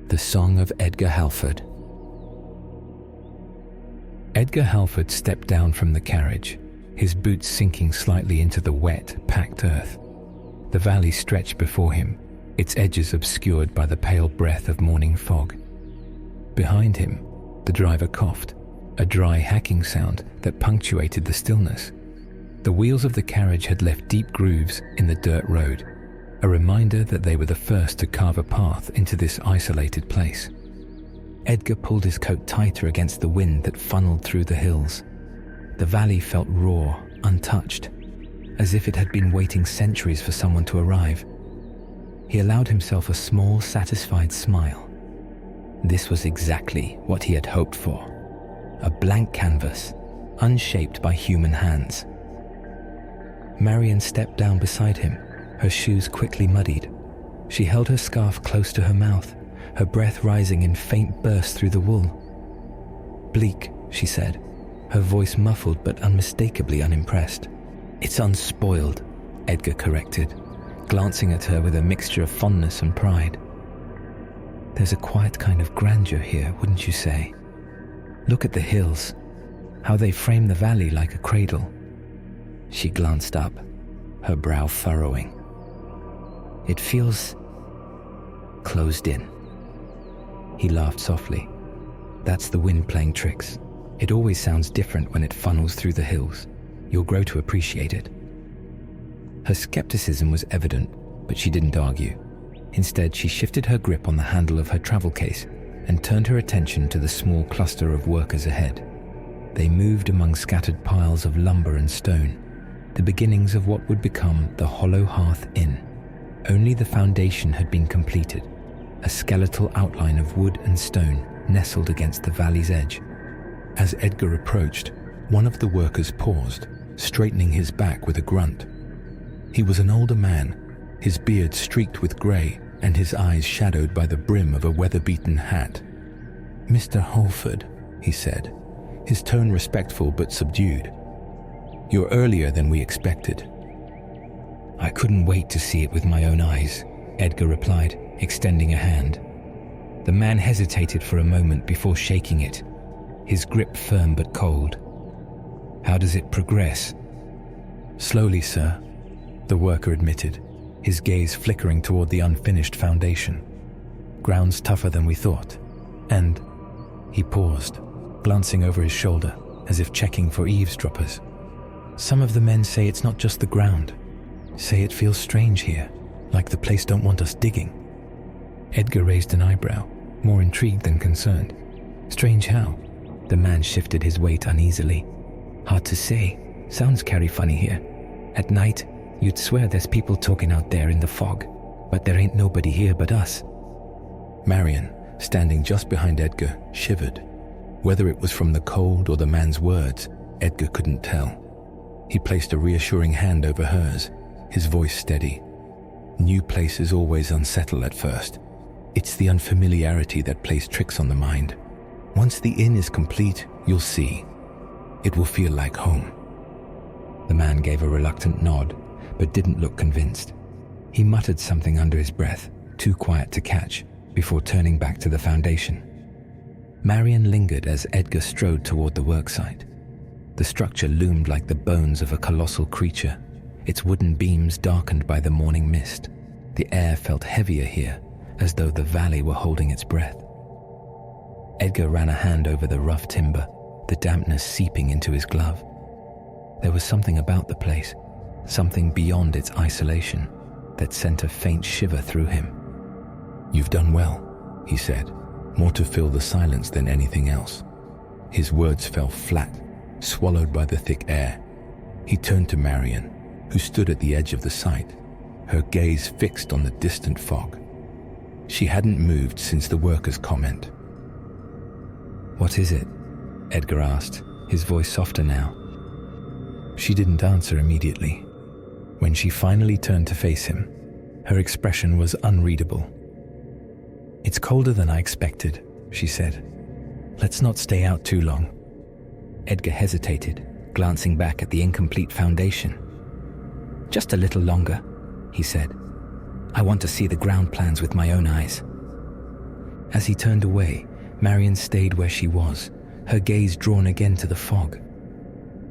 The Song of Edgar Halford. Edgar Halford stepped down from the carriage, his boots sinking slightly into the wet, packed earth. The valley stretched before him, its edges obscured by the pale breath of morning fog. Behind him, the driver coughed, a dry hacking sound that punctuated the stillness. The wheels of the carriage had left deep grooves in the dirt road, a reminder that they were the first to carve a path into this isolated place. Edgar pulled his coat tighter against the wind that funneled through the hills. The valley felt raw, untouched, as if it had been waiting centuries for someone to arrive. He allowed himself a small, satisfied smile. This was exactly what he had hoped for. A blank canvas, unshaped by human hands. Marion stepped down beside him, her shoes quickly muddied. She held her scarf close to her mouth, her breath rising in faint bursts through the wool. "Bleak," she said, her voice muffled but unmistakably unimpressed. "It's unspoiled," Edgar corrected, glancing at her with a mixture of fondness and pride. "There's a quiet kind of grandeur here, wouldn't you say? Look at the hills, how they frame the valley like a cradle." She glanced up, her brow furrowing. "It feels closed in." He laughed softly. "That's the wind playing tricks. It always sounds different when it funnels through the hills. You'll grow to appreciate it." Her skepticism was evident, but she didn't argue. Instead, she shifted her grip on the handle of her travel case and turned her attention to the small cluster of workers ahead. They moved among scattered piles of lumber and stone, the beginnings of what would become the Hollow Hearth Inn. Only the foundation had been completed, a skeletal outline of wood and stone nestled against the valley's edge. As Edgar approached, one of the workers paused, straightening his back with a grunt. He was an older man, his beard streaked with grey and his eyes shadowed by the brim of a weather-beaten hat. "Mr. Halford," he said, his tone respectful but subdued. "You're earlier than we expected." "I couldn't wait to see it with my own eyes," Edgar replied, extending a hand. The man hesitated for a moment before shaking it, his grip firm but cold. "How does it progress?" "Slowly, sir," the worker admitted, his gaze flickering toward the unfinished foundation. "Ground's tougher than we thought, and..." He paused, glancing over his shoulder, as if checking for eavesdroppers. "Some of the men say it's not just the ground. Say it feels strange here, like the place don't want us digging." Edgar raised an eyebrow, more intrigued than concerned. "Strange how?" The man shifted his weight uneasily. "Hard to say. Sounds carry funny here. At night, you'd swear there's people talking out there in the fog, but there ain't nobody here but us." Marion, standing just behind Edgar, shivered. Whether it was from the cold or the man's words, Edgar couldn't tell. He placed a reassuring hand over hers, his voice steady. "New places always unsettle at first. It's the unfamiliarity that plays tricks on the mind. Once the inn is complete, you'll see. It will feel like home." The man gave a reluctant nod, but didn't look convinced. He muttered something under his breath, too quiet to catch, before turning back to the foundation. Marion lingered as Edgar strode toward the worksite. The structure loomed like the bones of a colossal creature, its wooden beams darkened by the morning mist. The air felt heavier here, as though the valley were holding its breath. Edgar ran a hand over the rough timber, the dampness seeping into his glove. There was something about the place, something beyond its isolation, that sent a faint shiver through him. "You've done well," he said, more to fill the silence than anything else. His words fell flat, swallowed by the thick air. He turned to Marion, who stood at the edge of the site, her gaze fixed on the distant fog. She hadn't moved since the worker's comment. "What is it?" Edgar asked, his voice softer now. She didn't answer immediately. When she finally turned to face him, her expression was unreadable. "It's colder than I expected," she said. "Let's not stay out too long." Edgar hesitated, glancing back at the incomplete foundation. "Just a little longer," he said. "I want to see the ground plans with my own eyes." As he turned away, Marion stayed where she was, her gaze drawn again to the fog.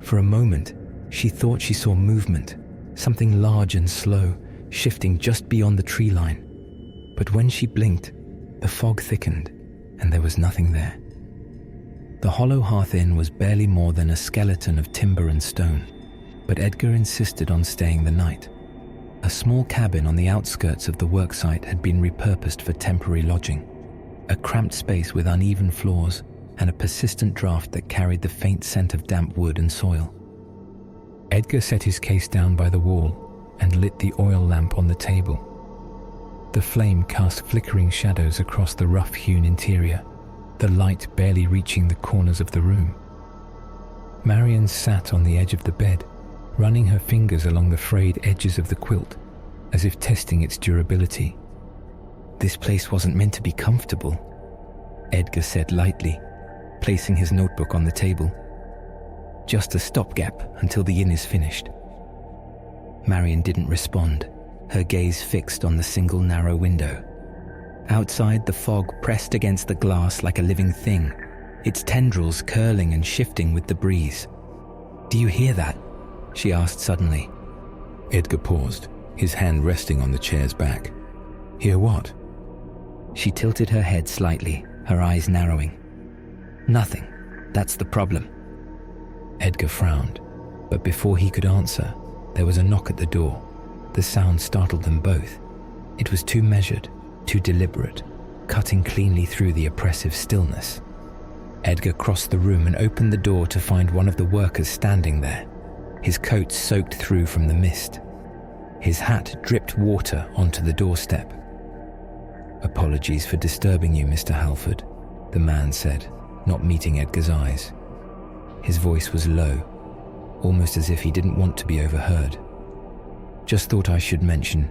For a moment, she thought she saw movement, something large and slow, shifting just beyond the tree line. But when she blinked, the fog thickened, and there was nothing there. The hollow hearth inn was barely more than a skeleton of timber and stone, but Edgar insisted on staying the night. A small cabin on the outskirts of the worksite had been repurposed for temporary lodging, a cramped space with uneven floors and a persistent draft that carried the faint scent of damp wood and soil. Edgar set his case down by the wall and lit the oil lamp on the table. The flame cast flickering shadows across the rough-hewn interior, the light barely reaching the corners of the room. Marion sat on the edge of the bed, running her fingers along the frayed edges of the quilt, as if testing its durability. "This place wasn't meant to be comfortable," Edgar said lightly, placing his notebook on the table. "Just a stopgap until the inn is finished." Marion didn't respond, her gaze fixed on the single narrow window. Outside, the fog pressed against the glass like a living thing, its tendrils curling and shifting with the breeze. "Do you hear that?" she asked suddenly. Edgar paused, his hand resting on the chair's back. "Hear what?" She tilted her head slightly, her eyes narrowing. "Nothing. That's the problem." Edgar frowned, but before he could answer, there was a knock at the door. The sound startled them both. It was too measured, too deliberate, cutting cleanly through the oppressive stillness. Edgar crossed the room and opened the door to find one of the workers standing there, his coat soaked through from the mist. His hat dripped water onto the doorstep. "Apologies for disturbing you, Mr. Halford," the man said, not meeting Edgar's eyes. His voice was low, almost as if he didn't want to be overheard. "Just thought I should mention,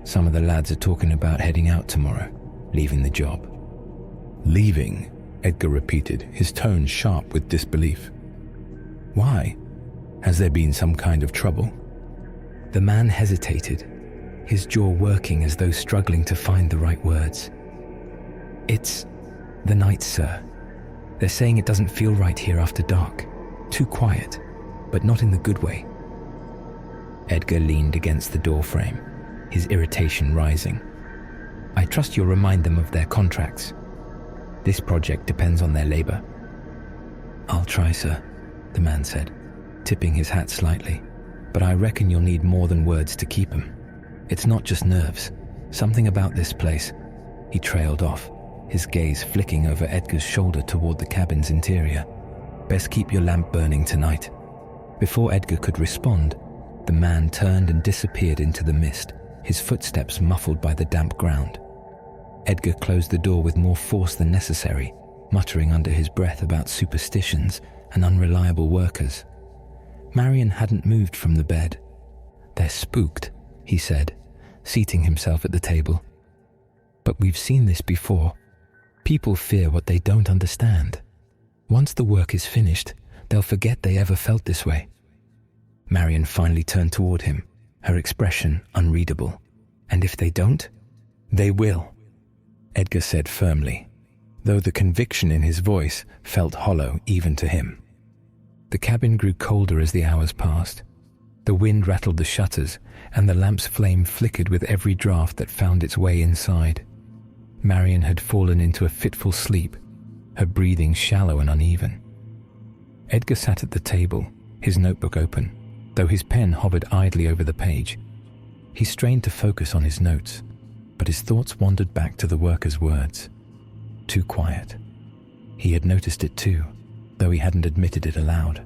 some of the lads are talking about heading out tomorrow, leaving the job." "Leaving?" Edgar repeated, his tone sharp with disbelief. "Why? Has there been some kind of trouble?" The man hesitated, his jaw working as though struggling to find the right words. "It's the night, sir. They're saying it doesn't feel right here after dark. Too quiet, but not in the good way." Edgar leaned against the doorframe, his irritation rising. "I trust you'll remind them of their contracts. This project depends on their labor." "I'll try, sir," the man said, tipping his hat slightly. "But I reckon you'll need more than words to keep them. It's not just nerves. Something about this place." He trailed off, his gaze flicking over Edgar's shoulder toward the cabin's interior. "Best keep your lamp burning tonight." Before Edgar could respond, the man turned and disappeared into the mist, his footsteps muffled by the damp ground. Edgar closed the door with more force than necessary, muttering under his breath about superstitions and unreliable workers. Marion hadn't moved from the bed. "They're spooked," he said, seating himself at the table. "But we've seen this before. People fear what they don't understand. Once the work is finished, they'll forget they ever felt this way." Marion finally turned toward him, her expression unreadable. "And if they don't?" "They will," Edgar said firmly, though the conviction in his voice felt hollow even to him. The cabin grew colder as the hours passed. The wind rattled the shutters, and the lamp's flame flickered with every draft that found its way inside. Marion had fallen into a fitful sleep, her breathing shallow and uneven. Edgar sat at the table, his notebook open, though his pen hovered idly over the page. He strained to focus on his notes, but his thoughts wandered back to the worker's words. Too quiet. He had noticed it too, though he hadn't admitted it aloud.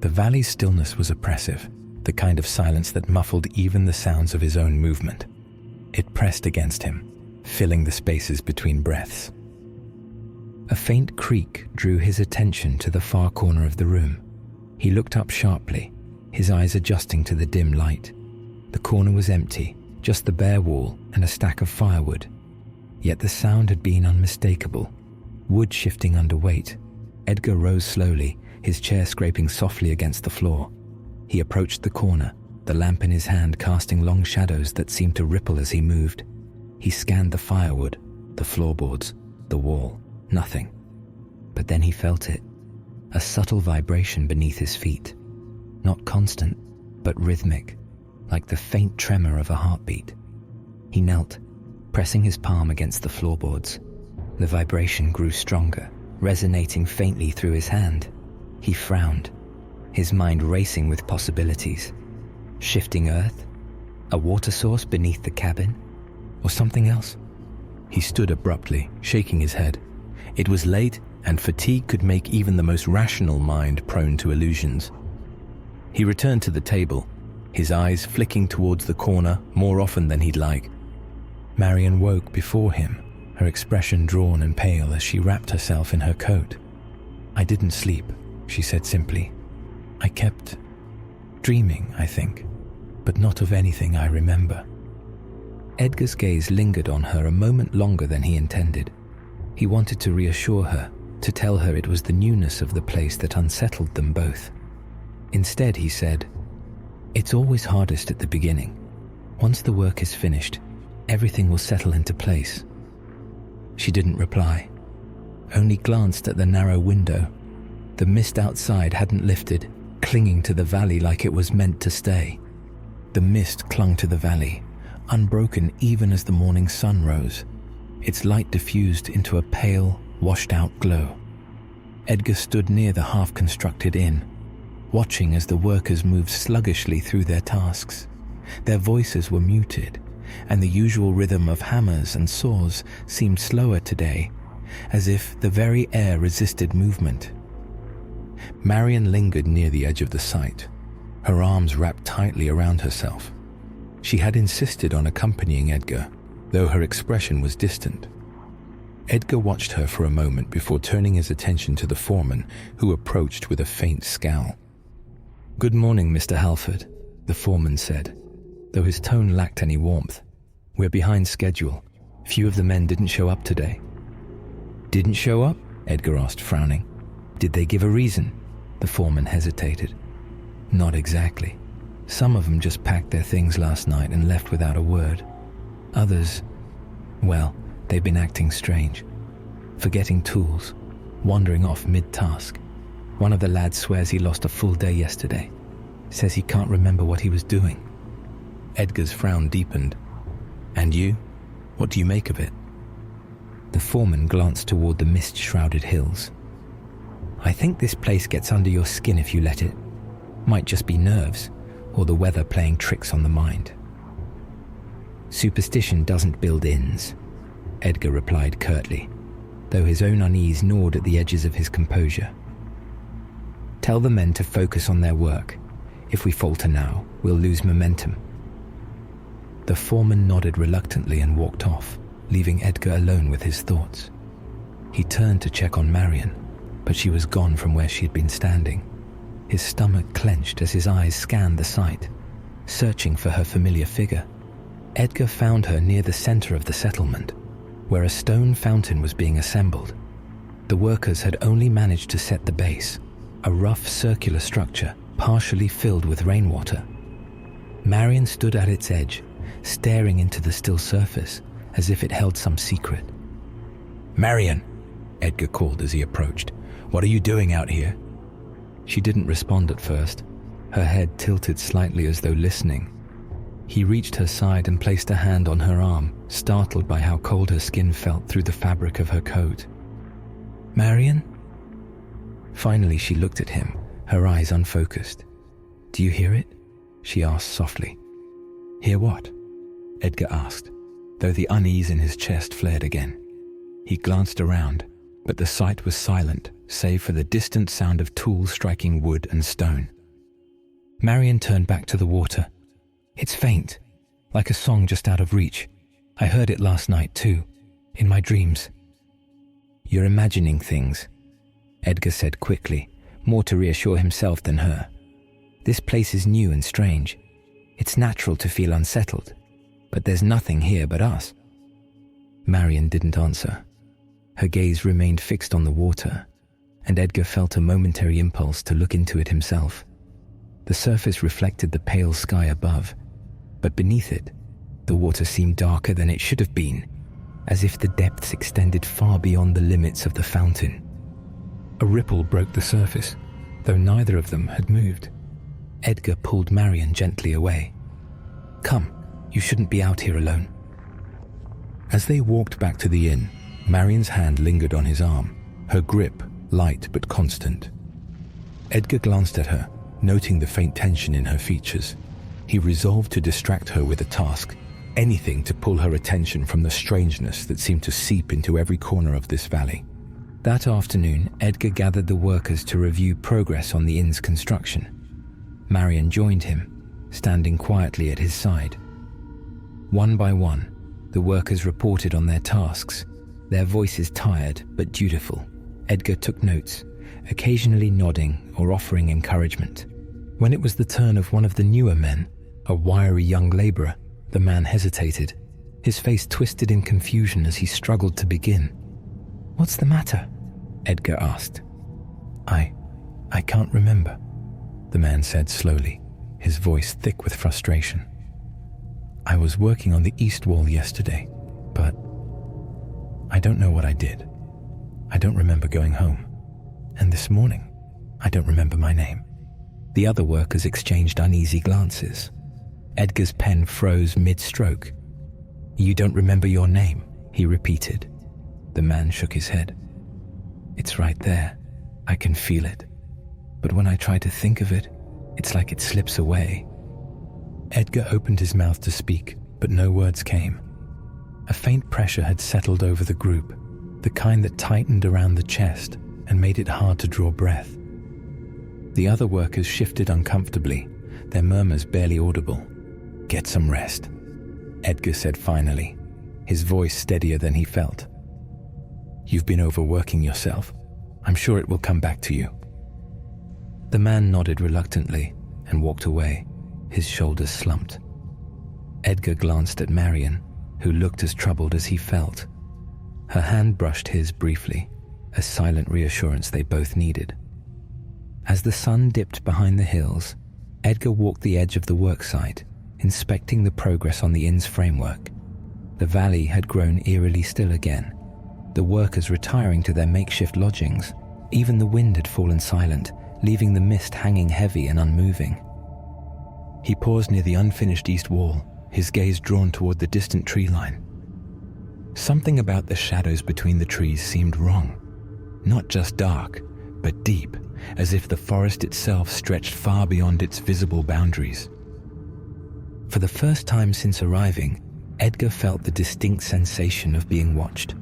The valley's stillness was oppressive, the kind of silence that muffled even the sounds of his own movement. It pressed against him, filling the spaces between breaths. A faint creak drew his attention to the far corner of the room. He looked up sharply, his eyes adjusting to the dim light. The corner was empty, just the bare wall and a stack of firewood. Yet the sound had been unmistakable, wood shifting under weight. Edgar rose slowly, his chair scraping softly against the floor. He approached the corner, the lamp in his hand casting long shadows that seemed to ripple as he moved. He scanned the firewood, the floorboards, the wall, nothing. But then he felt it, a subtle vibration beneath his feet. Not constant, but rhythmic, like the faint tremor of a heartbeat. He knelt, pressing his palm against the floorboards. The vibration grew stronger, resonating faintly through his hand. He frowned, his mind racing with possibilities. Shifting earth? A water source beneath the cabin? Or something else? He stood abruptly, shaking his head. It was late, and fatigue could make even the most rational mind prone to illusions. He returned to the table, his eyes flicking towards the corner more often than he'd like. Marian woke before him, her expression drawn and pale as she wrapped herself in her coat. "I didn't sleep," she said simply. "I kept dreaming, I think, but not of anything I remember." Edgar's gaze lingered on her a moment longer than he intended. He wanted to reassure her, to tell her it was the newness of the place that unsettled them both. Instead, he said, "It's always hardest at the beginning. Once the work is finished, everything will settle into place." She didn't reply, only glanced at the narrow window. The mist outside hadn't lifted, clinging to the valley like it was meant to stay. The mist clung to the valley, unbroken even as the morning sun rose. Its light diffused into a pale, washed-out glow. Edgar stood near the half-constructed inn, watching as the workers moved sluggishly through their tasks. Their voices were muted, and the usual rhythm of hammers and saws seemed slower today, as if the very air resisted movement. Marian lingered near the edge of the site, her arms wrapped tightly around herself. She had insisted on accompanying Edgar, though her expression was distant. Edgar watched her for a moment before turning his attention to the foreman, who approached with a faint scowl. "Good morning, Mr. Halford," the foreman said, though his tone lacked any warmth. "We're behind schedule. Few of the men didn't show up today." "Didn't show up?" Edgar asked, frowning. "Did they give a reason?" The foreman hesitated. "Not exactly. Some of them just packed their things last night and left without a word. Others, well, they've been acting strange. Forgetting tools, wandering off mid-task. One of the lads swears he lost a full day yesterday. Says he can't remember what he was doing." Edgar's frown deepened. "And you? What do you make of it?" The foreman glanced toward the mist-shrouded hills. "I think this place gets under your skin if you let it. Might just be nerves, or the weather playing tricks on the mind." "Superstition doesn't build inns," Edgar replied curtly, though his own unease gnawed at the edges of his composure. "Tell the men to focus on their work. If we falter now, we'll lose momentum." The foreman nodded reluctantly and walked off, leaving Edgar alone with his thoughts. He turned to check on Marian, but she was gone from where she had been standing. His stomach clenched as his eyes scanned the site, searching for her familiar figure. Edgar found her near the center of the settlement, where a stone fountain was being assembled. The workers had only managed to set the base, a rough circular structure partially filled with rainwater. Marian stood at its edge, staring into the still surface as if it held some secret. "Marian!" Edgar called as he approached. "What are you doing out here?" She didn't respond at first, her head tilted slightly as though listening. He reached her side and placed a hand on her arm, startled by how cold her skin felt through the fabric of her coat. "Marian?" Finally she looked at him, her eyes unfocused. "Do you hear it?" she asked softly. "Hear what?" Edgar asked, though the unease in his chest flared again. He glanced around, but the site was silent, save for the distant sound of tools striking wood and stone. Marian turned back to the water. "It's faint, like a song just out of reach. I heard it last night too, in my dreams." "You're imagining things," Edgar said quickly, more to reassure himself than her. "This place is new and strange. It's natural to feel unsettled, but there's nothing here but us." Marian didn't answer. Her gaze remained fixed on the water, and Edgar felt a momentary impulse to look into it himself. The surface reflected the pale sky above, but beneath it, the water seemed darker than it should have been, as if the depths extended far beyond the limits of the fountain. A ripple broke the surface, though neither of them had moved. Edgar pulled Marion gently away. "Come, you shouldn't be out here alone." As they walked back to the inn, Marion's hand lingered on his arm, her grip light but constant. Edgar glanced at her, noting the faint tension in her features. He resolved to distract her with a task, anything to pull her attention from the strangeness that seemed to seep into every corner of this valley. That afternoon, Edgar gathered the workers to review progress on the inn's construction. Marion joined him, standing quietly at his side. One by one, the workers reported on their tasks, their voices tired but dutiful. Edgar took notes, occasionally nodding or offering encouragement. When it was the turn of one of the newer men, a wiry young laborer, the man hesitated, his face twisted in confusion as he struggled to begin. "What's the matter?" Edgar asked. I can't remember," the man said slowly, his voice thick with frustration. "I was working on the east wall yesterday, but I don't know what I did. I don't remember going home. And this morning, I don't remember my name." The other workers exchanged uneasy glances. Edgar's pen froze mid-stroke. "You don't remember your name?" he repeated. The man shook his head. "It's right there. I can feel it. But when I try to think of it, it's like it slips away." Edgar opened his mouth to speak, but no words came. A faint pressure had settled over the group, the kind that tightened around the chest and made it hard to draw breath. The other workers shifted uncomfortably, their murmurs barely audible. "Get some rest," Edgar said finally, his voice steadier than he felt. "You've been overworking yourself. I'm sure it will come back to you." The man nodded reluctantly and walked away, his shoulders slumped. Edgar glanced at Marion, who looked as troubled as he felt. Her hand brushed his briefly, a silent reassurance they both needed. As the sun dipped behind the hills, Edgar walked the edge of the worksite, inspecting the progress on the inn's framework. The valley had grown eerily still again, the workers retiring to their makeshift lodgings. Even the wind had fallen silent, leaving the mist hanging heavy and unmoving. He paused near the unfinished east wall, his gaze drawn toward the distant tree line. Something about the shadows between the trees seemed wrong. Not just dark, but deep, as if the forest itself stretched far beyond its visible boundaries. For the first time since arriving, Edgar felt the distinct sensation of being watched.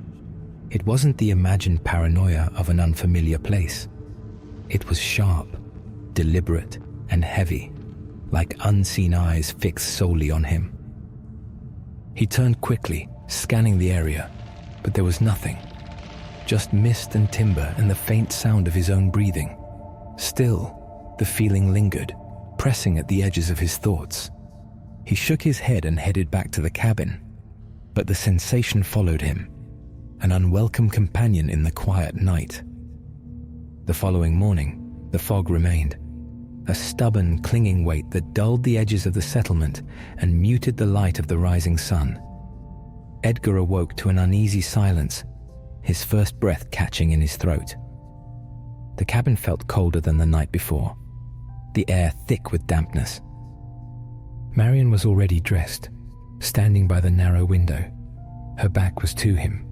It wasn't the imagined paranoia of an unfamiliar place. It was sharp, deliberate, and heavy, like unseen eyes fixed solely on him. He turned quickly, scanning the area, but there was nothing. Just mist and timber and the faint sound of his own breathing. Still, the feeling lingered, pressing at the edges of his thoughts. He shook his head and headed back to the cabin, but the sensation followed him, an unwelcome companion in the quiet night. The following morning, the fog remained, a stubborn, clinging weight that dulled the edges of the settlement and muted the light of the rising sun. Edgar awoke to an uneasy silence, his first breath catching in his throat. The cabin felt colder than the night before, the air thick with dampness. Marion was already dressed, standing by the narrow window. Her back was to him,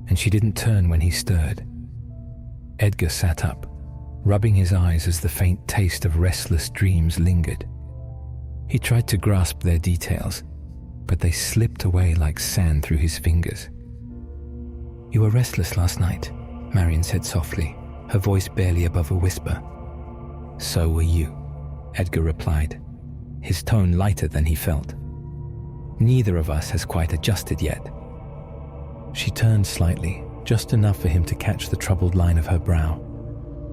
and she didn't turn when he stirred. Edgar sat up, rubbing his eyes as the faint taste of restless dreams lingered. He tried to grasp their details, but they slipped away like sand through his fingers. "You were restless last night," Marion said softly, her voice barely above a whisper. "So were you," Edgar replied, his tone lighter than he felt. "Neither of us has quite adjusted yet." She turned slightly, just enough for him to catch the troubled line of her brow.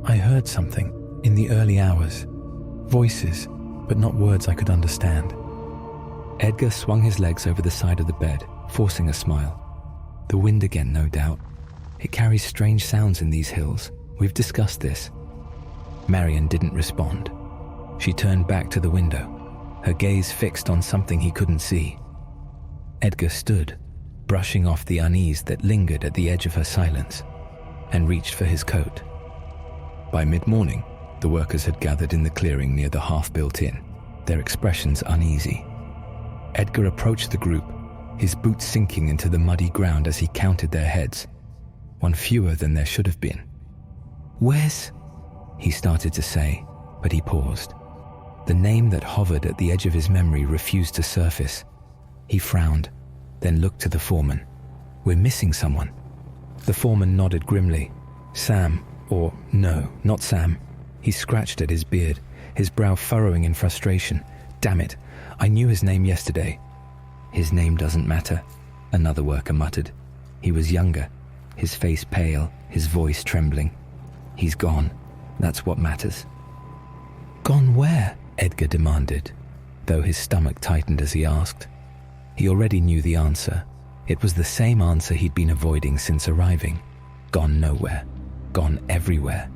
"I heard something in the early hours. Voices, but not words I could understand." Edgar swung his legs over the side of the bed, forcing a smile. "The wind again, no doubt. It carries strange sounds in these hills. We've discussed this." Marion didn't respond. She turned back to the window, her gaze fixed on something he couldn't see. Edgar stood, brushing off the unease that lingered at the edge of her silence, and reached for his coat. By mid-morning, the workers had gathered in the clearing near the half-built inn, their expressions uneasy. Edgar approached the group, his boots sinking into the muddy ground as he counted their heads, one fewer than there should have been. "Where's—" he started to say, but he paused. The name that hovered at the edge of his memory refused to surface. He frowned, then looked to the foreman. "We're missing someone." The foreman nodded grimly. "Sam, or no, not Sam." He scratched at his beard, his brow furrowing in frustration. "Damn it, I knew his name yesterday." "His name doesn't matter," another worker muttered. He was younger, his face pale, his voice trembling. "He's gone. That's what matters." "Gone where?" Edgar demanded, though his stomach tightened as he asked. He already knew the answer. It was the same answer he'd been avoiding since arriving. Gone nowhere. Gone everywhere.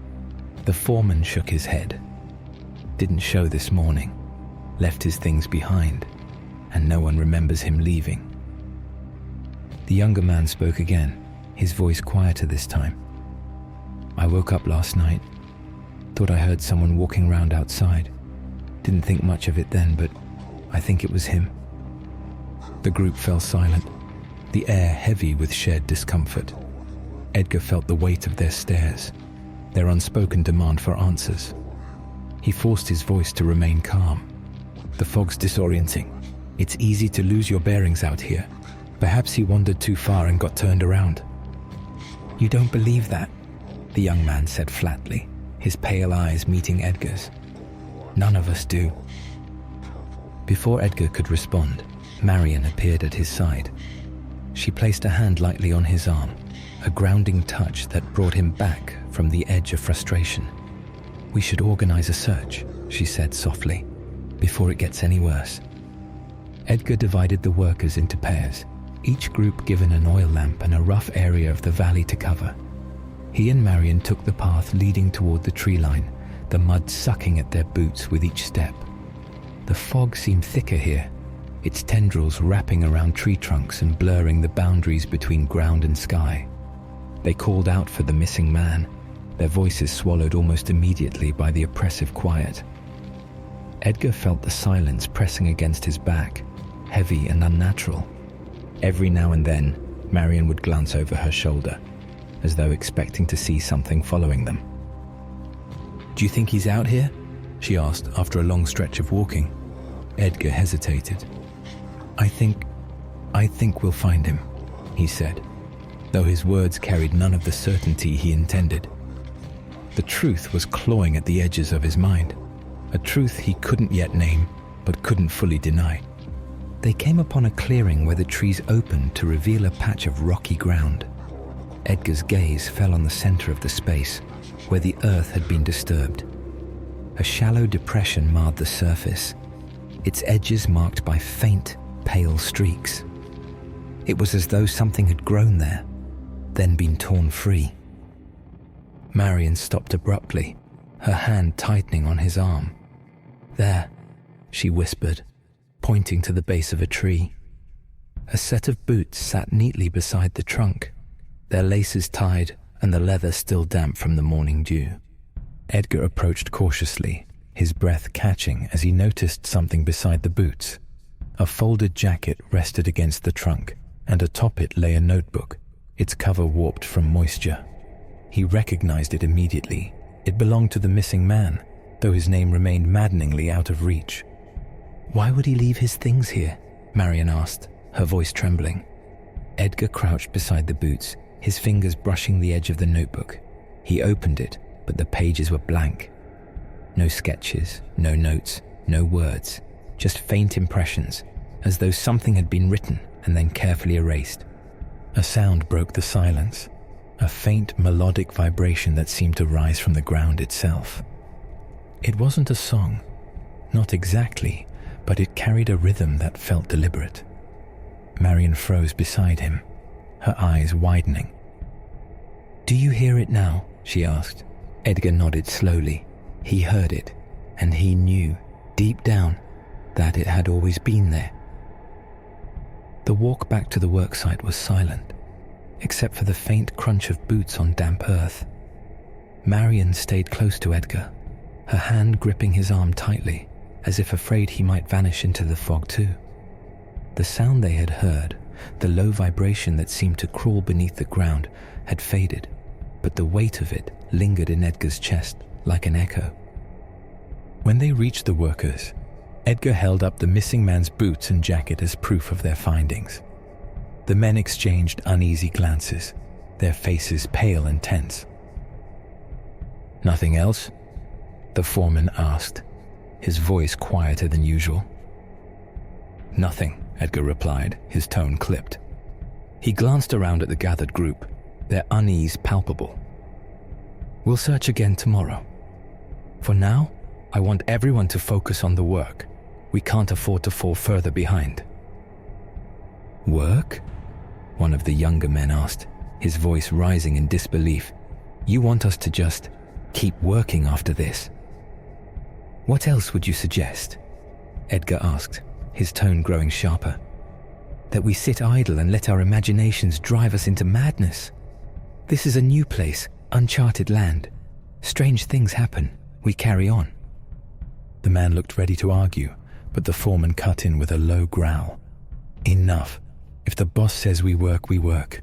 The foreman shook his head. "Didn't show this morning. Left his things behind, and no one remembers him leaving." The younger man spoke again, his voice quieter this time. "I woke up last night. Thought I heard someone walking around outside. Didn't think much of it then, but I think it was him." The group fell silent, the air heavy with shared discomfort. Edgar felt the weight of their stares, their unspoken demand for answers. He forced his voice to remain calm. "The fog's disorienting. It's easy to lose your bearings out here. Perhaps he wandered too far and got turned around." "You don't believe that?" the young man said flatly, his pale eyes meeting Edgar's. "None of us do." Before Edgar could respond, Marion appeared at his side. She placed a hand lightly on his arm, a grounding touch that brought him back from the edge of frustration. "We should organize a search," she said softly, "before it gets any worse." Edgar divided the workers into pairs, each group given an oil lamp and a rough area of the valley to cover. He and Marion took the path leading toward the tree line, the mud sucking at their boots with each step. The fog seemed thicker here, its tendrils wrapping around tree trunks and blurring the boundaries between ground and sky. They called out for the missing man, their voices swallowed almost immediately by the oppressive quiet. Edgar felt the silence pressing against his back, heavy and unnatural. Every now and then, Marion would glance over her shoulder, as though expecting to see something following them. "Do you think he's out here?" she asked after a long stretch of walking. Edgar hesitated. I think we'll find him," he said, though his words carried none of the certainty he intended. The truth was clawing at the edges of his mind, a truth he couldn't yet name, but couldn't fully deny. They came upon a clearing where the trees opened to reveal a patch of rocky ground. Edgar's gaze fell on the center of the space, where the earth had been disturbed. A shallow depression marred the surface, its edges marked by faint, pale streaks. It was as though something had grown there, then been torn free. Marion stopped abruptly, her hand tightening on his arm. "There," she whispered, pointing to the base of a tree. A set of boots sat neatly beside the trunk, their laces tied and the leather still damp from the morning dew. Edgar approached cautiously, his breath catching as he noticed something beside the boots. A folded jacket rested against the trunk, and atop it lay a notebook, its cover warped from moisture. He recognized it immediately. It belonged to the missing man, though his name remained maddeningly out of reach. "Why would he leave his things here?" Marion asked, her voice trembling. Edgar crouched beside the boots, his fingers brushing the edge of the notebook. He opened it, but the pages were blank. No sketches, no notes, no words, just faint impressions, as though something had been written and then carefully erased. A sound broke the silence, a faint melodic vibration that seemed to rise from the ground itself. It wasn't a song, not exactly, but it carried a rhythm that felt deliberate. Marion froze beside him, her eyes widening. "Do you hear it now?" she asked. Edgar nodded slowly. He heard it, and he knew, deep down, that it had always been there. The walk back to the worksite was silent, except for the faint crunch of boots on damp earth. Marion stayed close to Edgar, her hand gripping his arm tightly, as if afraid he might vanish into the fog too. The sound they had heard, the low vibration that seemed to crawl beneath the ground, had faded, but the weight of it lingered in Edgar's chest like an echo. When they reached the workers, Edgar held up the missing man's boots and jacket as proof of their findings. The men exchanged uneasy glances, their faces pale and tense. "Nothing else?" the foreman asked, his voice quieter than usual. "Nothing," Edgar replied, his tone clipped. He glanced around at the gathered group, their unease palpable. "We'll search again tomorrow. For now, I want everyone to focus on the work. We can't afford to fall further behind." "Work?" one of the younger men asked, his voice rising in disbelief. "You want us to just keep working after this?" "What else would you suggest?" Edgar asked, his tone growing sharper. "That we sit idle and let our imaginations drive us into madness? This is a new place, uncharted land. Strange things happen. We carry on." The man looked ready to argue, but the foreman cut in with a low growl. "Enough. If the boss says we work, we work."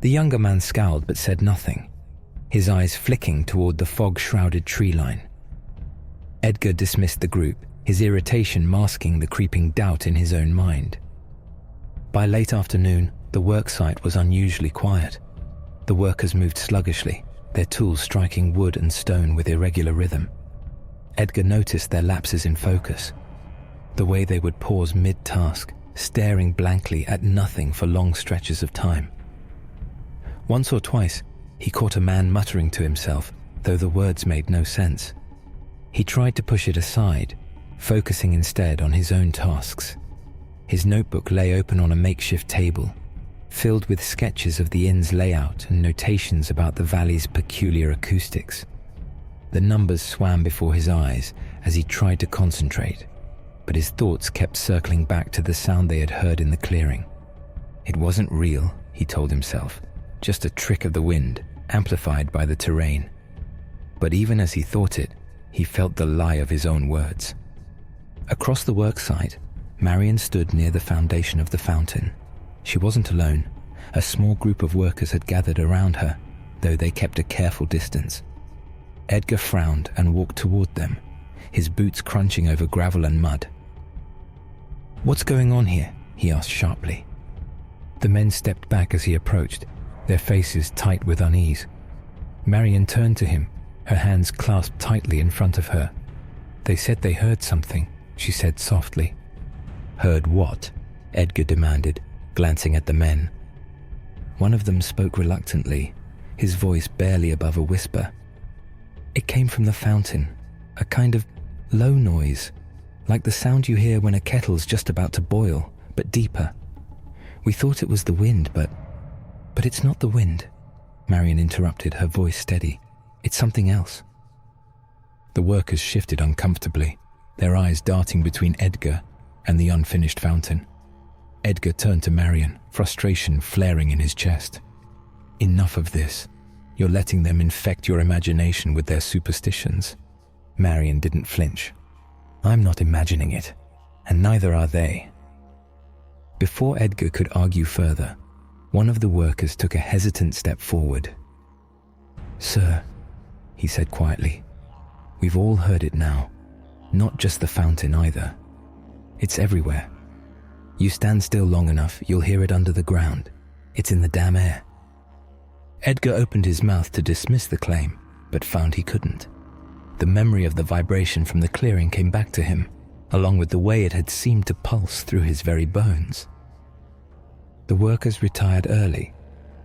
The younger man scowled but said nothing, his eyes flicking toward the fog-shrouded tree line. Edgar dismissed the group, his irritation masking the creeping doubt in his own mind. By late afternoon, the worksite was unusually quiet. The workers moved sluggishly, their tools striking wood and stone with irregular rhythm. Edgar noticed their lapses in focus, the way they would pause mid-task, staring blankly at nothing for long stretches of time. Once or twice, he caught a man muttering to himself, though the words made no sense. He tried to push it aside, focusing instead on his own tasks. His notebook lay open on a makeshift table, filled with sketches of the inn's layout and notations about the valley's peculiar acoustics. The numbers swam before his eyes as he tried to concentrate, but his thoughts kept circling back to the sound they had heard in the clearing. It wasn't real, he told himself, just a trick of the wind, amplified by the terrain. But even as he thought it, he felt the lie of his own words. Across the worksite, Marion stood near the foundation of the fountain. She wasn't alone. A small group of workers had gathered around her, though they kept a careful distance. Edgar frowned and walked toward them, his boots crunching over gravel and mud. "What's going on here?" he asked sharply. The men stepped back as he approached, their faces tight with unease. Marion turned to him, her hands clasped tightly in front of her. "They said they heard something," she said softly. "Heard what?" Edgar demanded, glancing at the men. One of them spoke reluctantly, his voice barely above a whisper. "It came from the fountain, a kind of low noise, like the sound you hear when a kettle's just about to boil, but deeper. We thought it was the wind, but it's not the wind," Marion interrupted, her voice steady. "It's something else." The workers shifted uncomfortably, their eyes darting between Edgar and the unfinished fountain. Edgar turned to Marion, frustration flaring in his chest. "Enough of this. You're letting them infect your imagination with their superstitions." Marion didn't flinch. "I'm not imagining it, and neither are they." Before Edgar could argue further, one of the workers took a hesitant step forward. "Sir," he said quietly, "we've all heard it now. Not just the fountain either. It's everywhere. You stand still long enough, you'll hear it under the ground. It's in the damn air." Edgar opened his mouth to dismiss the claim, but found he couldn't. The memory of the vibration from the clearing came back to him, along with the way it had seemed to pulse through his very bones. The workers retired early,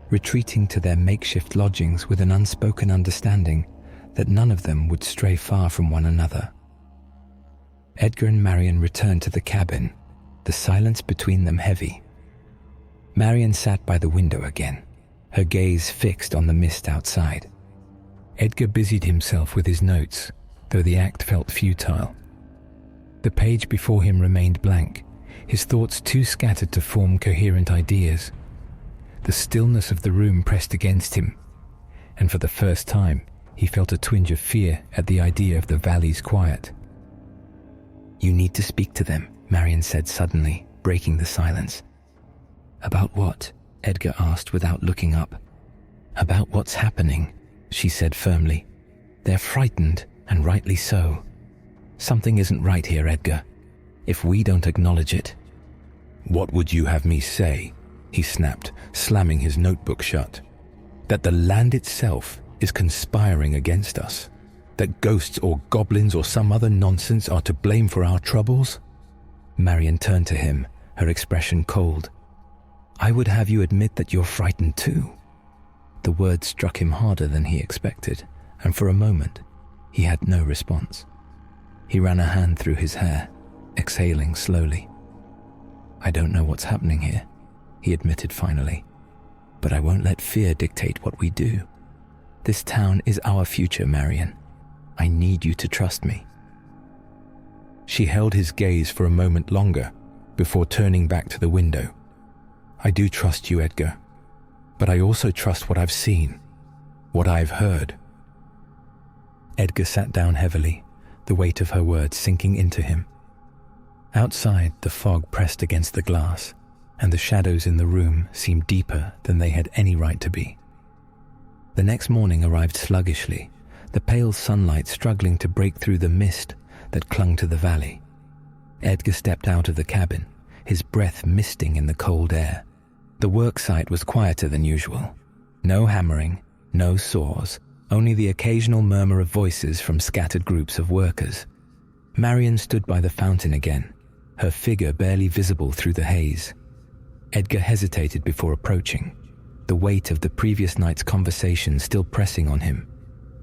retreating to their makeshift lodgings with an unspoken understanding that none of them would stray far from one another. Edgar and Marion returned to the cabin, the silence between them heavy. Marion sat by the window again, her gaze fixed on the mist outside. Edgar busied himself with his notes, though the act felt futile. The page before him remained blank, his thoughts too scattered to form coherent ideas. The stillness of the room pressed against him, and for the first time he felt a twinge of fear at the idea of the valley's quiet. "You need to speak to them," Marion said suddenly, breaking the silence. "About what?" Edgar asked without looking up. "About what's happening," she said firmly. "They're frightened, and rightly so. Something isn't right here, Edgar. If we don't acknowledge it..." "What would you have me say?" he snapped, slamming his notebook shut. "That the land itself is conspiring against us? That ghosts or goblins or some other nonsense are to blame for our troubles?" Marion turned to him, her expression cold. "I would have you admit that you're frightened too." The words struck him harder than he expected, and for a moment, he had no response. He ran a hand through his hair, exhaling slowly. "I don't know what's happening here," he admitted finally, "but I won't let fear dictate what we do. This town is our future, Marion. I need you to trust me." She held his gaze for a moment longer before turning back to the window. "I do trust you, Edgar, but I also trust what I've seen, what I've heard." Edgar sat down heavily, the weight of her words sinking into him. Outside, the fog pressed against the glass, and the shadows in the room seemed deeper than they had any right to be. The next morning arrived sluggishly, the pale sunlight struggling to break through the mist that clung to the valley. Edgar stepped out of the cabin, his breath misting in the cold air. The work site was quieter than usual. No hammering, no saws, only the occasional murmur of voices from scattered groups of workers. Marion stood by the fountain again, her figure barely visible through the haze. Edgar hesitated before approaching, the weight of the previous night's conversation still pressing on him.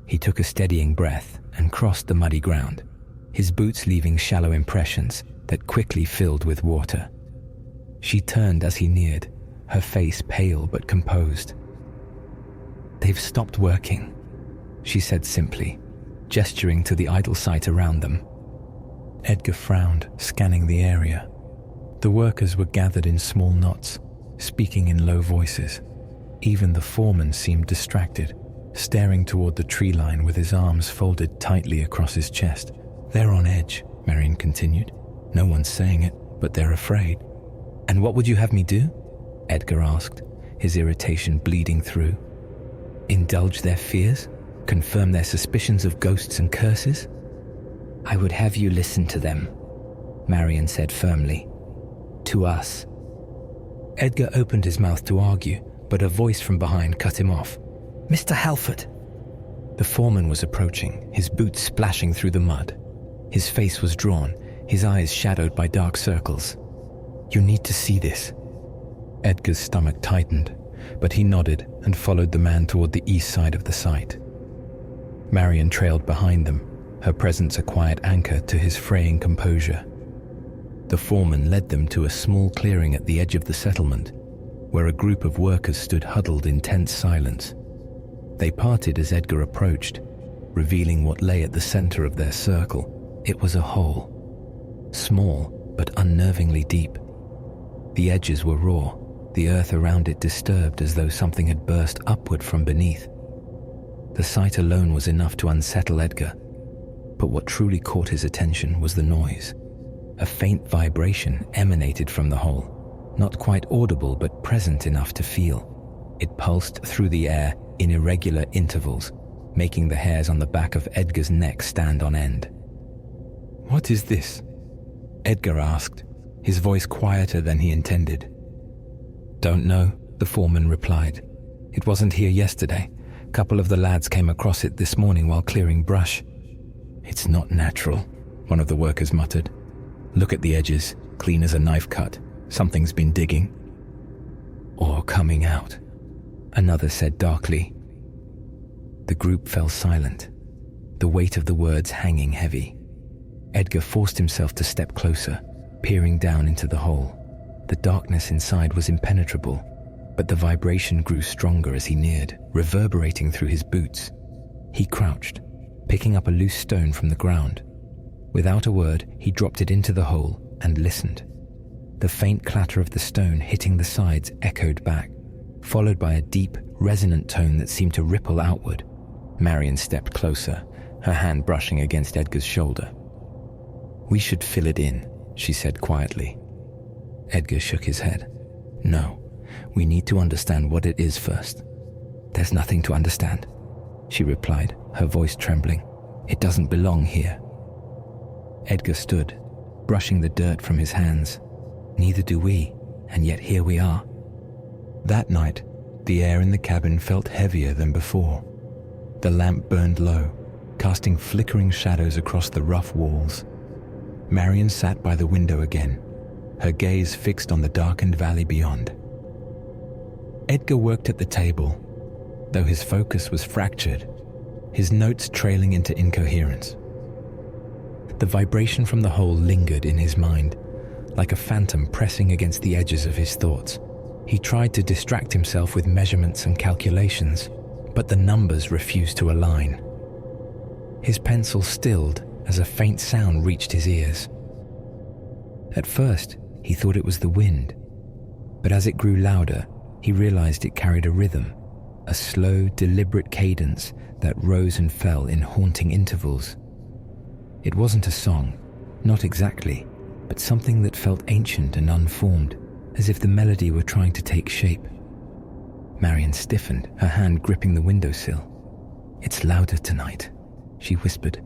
He took a steadying breath and crossed the muddy ground, his boots leaving shallow impressions that quickly filled with water. She turned as he neared, her face pale but composed. "They've stopped working," she said simply, gesturing to the idle site around them. Edgar frowned, scanning the area. The workers were gathered in small knots, speaking in low voices. Even the foreman seemed distracted, staring toward the tree line with his arms folded tightly across his chest. "They're on edge," Marion continued. "No one's saying it, but they're afraid." "And what would you have me do?" Edgar asked, his irritation bleeding through. "Indulge their fears? Confirm their suspicions of ghosts and curses?" "I would have you listen to them," Marion said firmly. "To us." Edgar opened his mouth to argue, but a voice from behind cut him off. "Mr. Halford!" The foreman was approaching, his boots splashing through the mud. His face was drawn, his eyes shadowed by dark circles. "You need to see this." Edgar's stomach tightened, but he nodded and followed the man toward the east side of the site. Marion trailed behind them, her presence a quiet anchor to his fraying composure. The foreman led them to a small clearing at the edge of the settlement, where a group of workers stood huddled in tense silence. They parted as Edgar approached, revealing what lay at the center of their circle. It was a hole, small but unnervingly deep. The edges were raw, the earth around it disturbed as though something had burst upward from beneath. The sight alone was enough to unsettle Edgar, but what truly caught his attention was the noise. A faint vibration emanated from the hole, not quite audible but present enough to feel. It pulsed through the air in irregular intervals, making the hairs on the back of Edgar's neck stand on end. "What is this?" Edgar asked, his voice quieter than he intended. "Don't know," the foreman replied. "It wasn't here yesterday. A couple of the lads came across it this morning while clearing brush." "It's not natural," one of the workers muttered. "Look at the edges, clean as a knife cut. Something's been digging." "Or coming out," another said darkly. The group fell silent, the weight of the words hanging heavy. Edgar forced himself to step closer, peering down into the hole. The darkness inside was impenetrable, but the vibration grew stronger as he neared, reverberating through his boots. He crouched, picking up a loose stone from the ground. Without a word, he dropped it into the hole and listened. The faint clatter of the stone hitting the sides echoed back, followed by a deep, resonant tone that seemed to ripple outward. Marion stepped closer, her hand brushing against Edgar's shoulder. "We should fill it in," she said quietly. Edgar shook his head. "No, we need to understand what it is first." "There's nothing to understand," she replied, her voice trembling. "It doesn't belong here." Edgar stood, brushing the dirt from his hands. "Neither do we, and yet here we are." That night, the air in the cabin felt heavier than before. The lamp burned low, casting flickering shadows across the rough walls. Marion sat by the window again, her gaze fixed on the darkened valley beyond. Edgar worked at the table, though his focus was fractured, his notes trailing into incoherence. The vibration from the hole lingered in his mind, like a phantom pressing against the edges of his thoughts. He tried to distract himself with measurements and calculations, but the numbers refused to align. His pencil stilled as a faint sound reached his ears. At first, he thought it was the wind, but as it grew louder, he realized it carried a rhythm, a slow, deliberate cadence that rose and fell in haunting intervals. It wasn't a song, not exactly, but something that felt ancient and unformed, as if the melody were trying to take shape. Marion stiffened, her hand gripping the windowsill. "It's louder tonight," she whispered.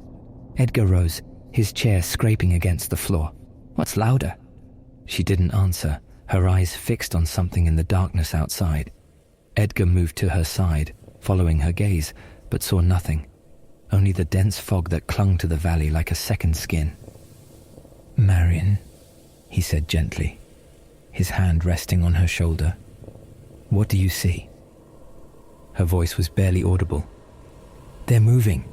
Edgar rose, his chair scraping against the floor. "What's louder?" She didn't answer, her eyes fixed on something in the darkness outside. Edgar moved to her side, following her gaze, but saw nothing, only the dense fog that clung to the valley like a second skin. "Marion," he said gently, his hand resting on her shoulder. "What do you see?" Her voice was barely audible. "They're moving."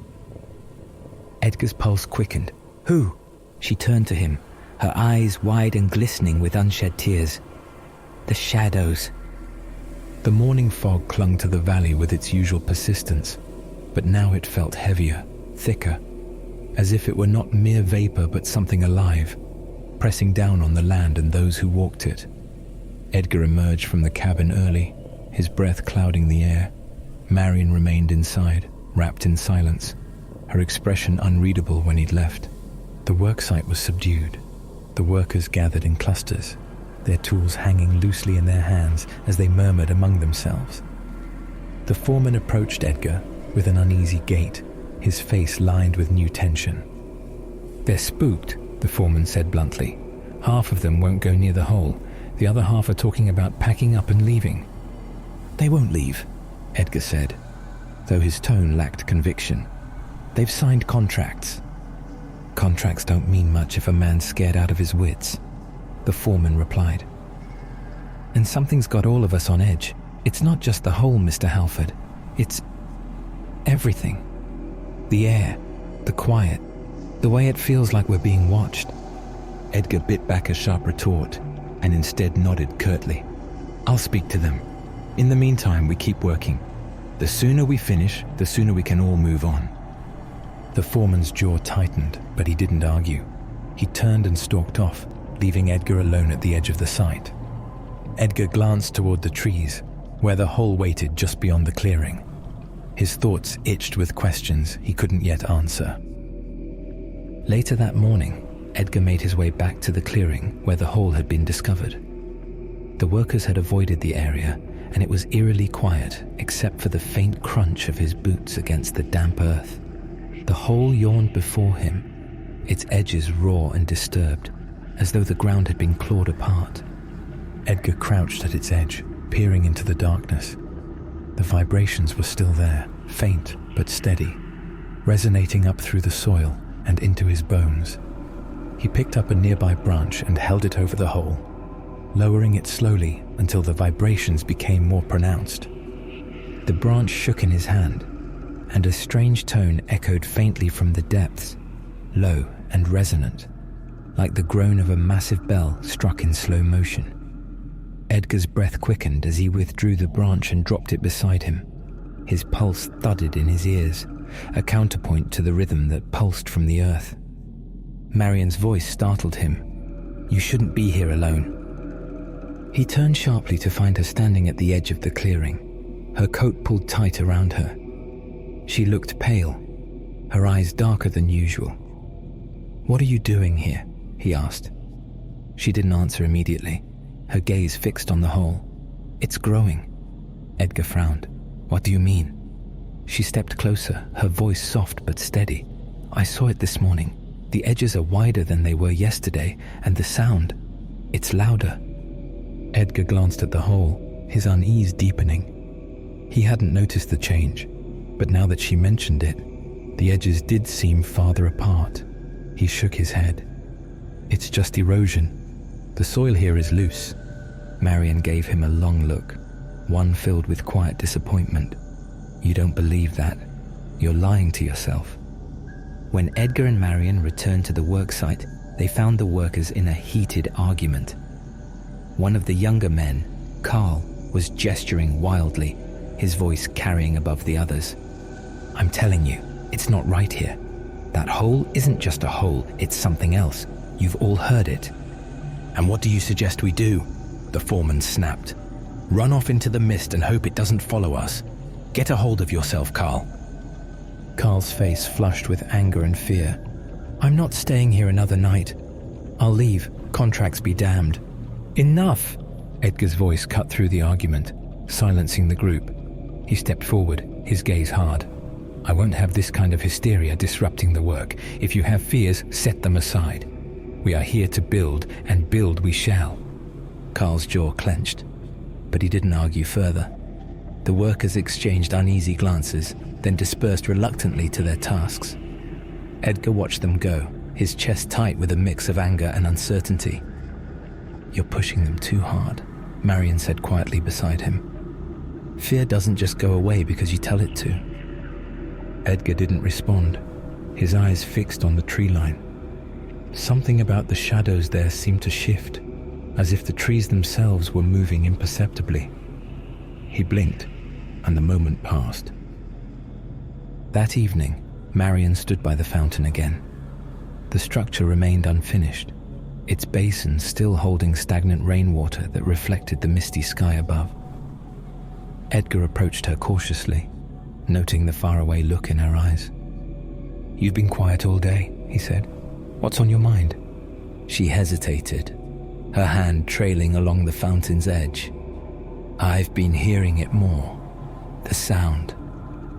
Edgar's pulse quickened. "Who?" She turned to him, her eyes wide and glistening with unshed tears. "The shadows." The morning fog clung to the valley with its usual persistence, but now it felt heavier, thicker, as if it were not mere vapor but something alive, pressing down on the land and those who walked it. Edgar emerged from the cabin early, his breath clouding the air. Marion remained inside, wrapped in silence, her expression unreadable when he'd left. The worksite was subdued. The workers gathered in clusters, their tools hanging loosely in their hands as they murmured among themselves. The foreman approached Edgar with an uneasy gait, his face lined with new tension. "They're spooked," the foreman said bluntly. "Half of them won't go near the hole. The other half are talking about packing up and leaving." "They won't leave," Edgar said, though his tone lacked conviction. "They've signed contracts." "Contracts don't mean much if a man's scared out of his wits," the foreman replied. "And something's got all of us on edge. It's not just the hole, Mr. Halford. It's everything. The air, the quiet, the way it feels like we're being watched." Edgar bit back a sharp retort and instead nodded curtly. "I'll speak to them. In the meantime, we keep working. The sooner we finish, the sooner we can all move on." The foreman's jaw tightened, but he didn't argue. He turned and stalked off, leaving Edgar alone at the edge of the site. Edgar glanced toward the trees, where the hole waited just beyond the clearing. His thoughts itched with questions he couldn't yet answer. Later that morning, Edgar made his way back to the clearing where the hole had been discovered. The workers had avoided the area, and it was eerily quiet except for the faint crunch of his boots against the damp earth. The hole yawned before him, its edges raw and disturbed, as though the ground had been clawed apart. Edgar crouched at its edge, peering into the darkness. The vibrations were still there, faint but steady, resonating up through the soil and into his bones. He picked up a nearby branch and held it over the hole, lowering it slowly until the vibrations became more pronounced. The branch shook in his hand, and a strange tone echoed faintly from the depths, low and resonant, like the groan of a massive bell struck in slow motion. Edgar's breath quickened as he withdrew the branch and dropped it beside him. His pulse thudded in his ears, a counterpoint to the rhythm that pulsed from the earth. Marion's voice startled him. "You shouldn't be here alone. He turned sharply to find her standing at the edge of the clearing, her coat pulled tight around her. She looked pale, her eyes darker than usual. "What are you doing here?" he asked. She didn't answer immediately, her gaze fixed on the hole. "It's growing." Edgar frowned. "What do you mean?" She stepped closer, her voice soft but steady. "I saw it this morning. The edges are wider than they were yesterday, and the sound, it's louder." Edgar glanced at the hole, his unease deepening. He hadn't noticed the change, but now that she mentioned it, the edges did seem farther apart. He shook his head. "It's just erosion. The soil here is loose." Marion gave him a long look, one filled with quiet disappointment. "You don't believe that. You're lying to yourself." When Edgar and Marion returned to the worksite, they found the workers in a heated argument. One of the younger men, Carl, was gesturing wildly, his voice carrying above the others. "I'm telling you, it's not right here. That hole isn't just a hole, it's something else. You've all heard it." "And what do you suggest we do?" the foreman snapped. "Run off into the mist and hope it doesn't follow us. Get a hold of yourself, Carl." Carl's face flushed with anger and fear. "I'm not staying here another night. I'll leave, contracts be damned." "Enough!" Edgar's voice cut through the argument, silencing the group. He stepped forward, his gaze hard. "I won't have this kind of hysteria disrupting the work. If you have fears, set them aside. We are here to build, and build we shall." Carl's jaw clenched, but he didn't argue further. The workers exchanged uneasy glances, then dispersed reluctantly to their tasks. Edgar watched them go, his chest tight with a mix of anger and uncertainty. "You're pushing them too hard," Marion said quietly beside him. "Fear doesn't just go away because you tell it to." Edgar didn't respond, his eyes fixed on the tree line. Something about the shadows there seemed to shift, as if the trees themselves were moving imperceptibly. He blinked, and the moment passed. That evening, Marion stood by the fountain again. The structure remained unfinished, its basin still holding stagnant rainwater that reflected the misty sky above. Edgar approached her cautiously, noting the faraway look in her eyes. "You've been quiet all day," he said. "What's on your mind?" She hesitated, her hand trailing along the fountain's edge. "I've been hearing it more. The sound.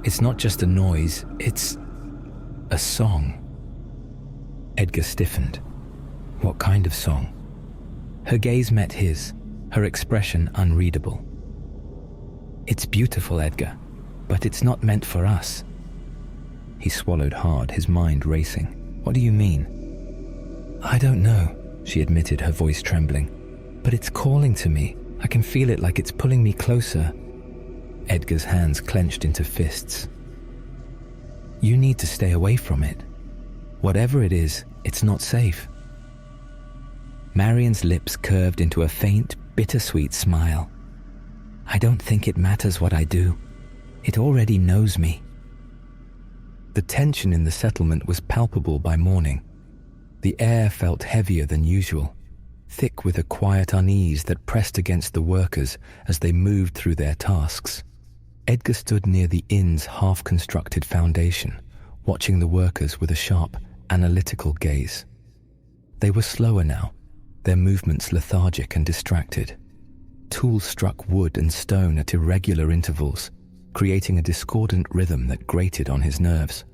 It's not just a noise, it's a song." Edgar stiffened. "What kind of song?" Her gaze met his, her expression unreadable. "It's beautiful, Edgar, but it's not meant for us." He swallowed hard, his mind racing. "What do you mean?" "I don't know," she admitted, her voice trembling. "But it's calling to me. I can feel it like it's pulling me closer." Edgar's hands clenched into fists. "You need to stay away from it. Whatever it is, it's not safe." Marion's lips curved into a faint, bittersweet smile. "I don't think it matters what I do. It already knows me." The tension in the settlement was palpable by morning. The air felt heavier than usual, thick with a quiet unease that pressed against the workers as they moved through their tasks. Edgar stood near the inn's half-constructed foundation, watching the workers with a sharp, analytical gaze. They were slower now, their movements lethargic and distracted. Tools struck wood and stone at irregular intervals, creating a discordant rhythm that grated on his nerves.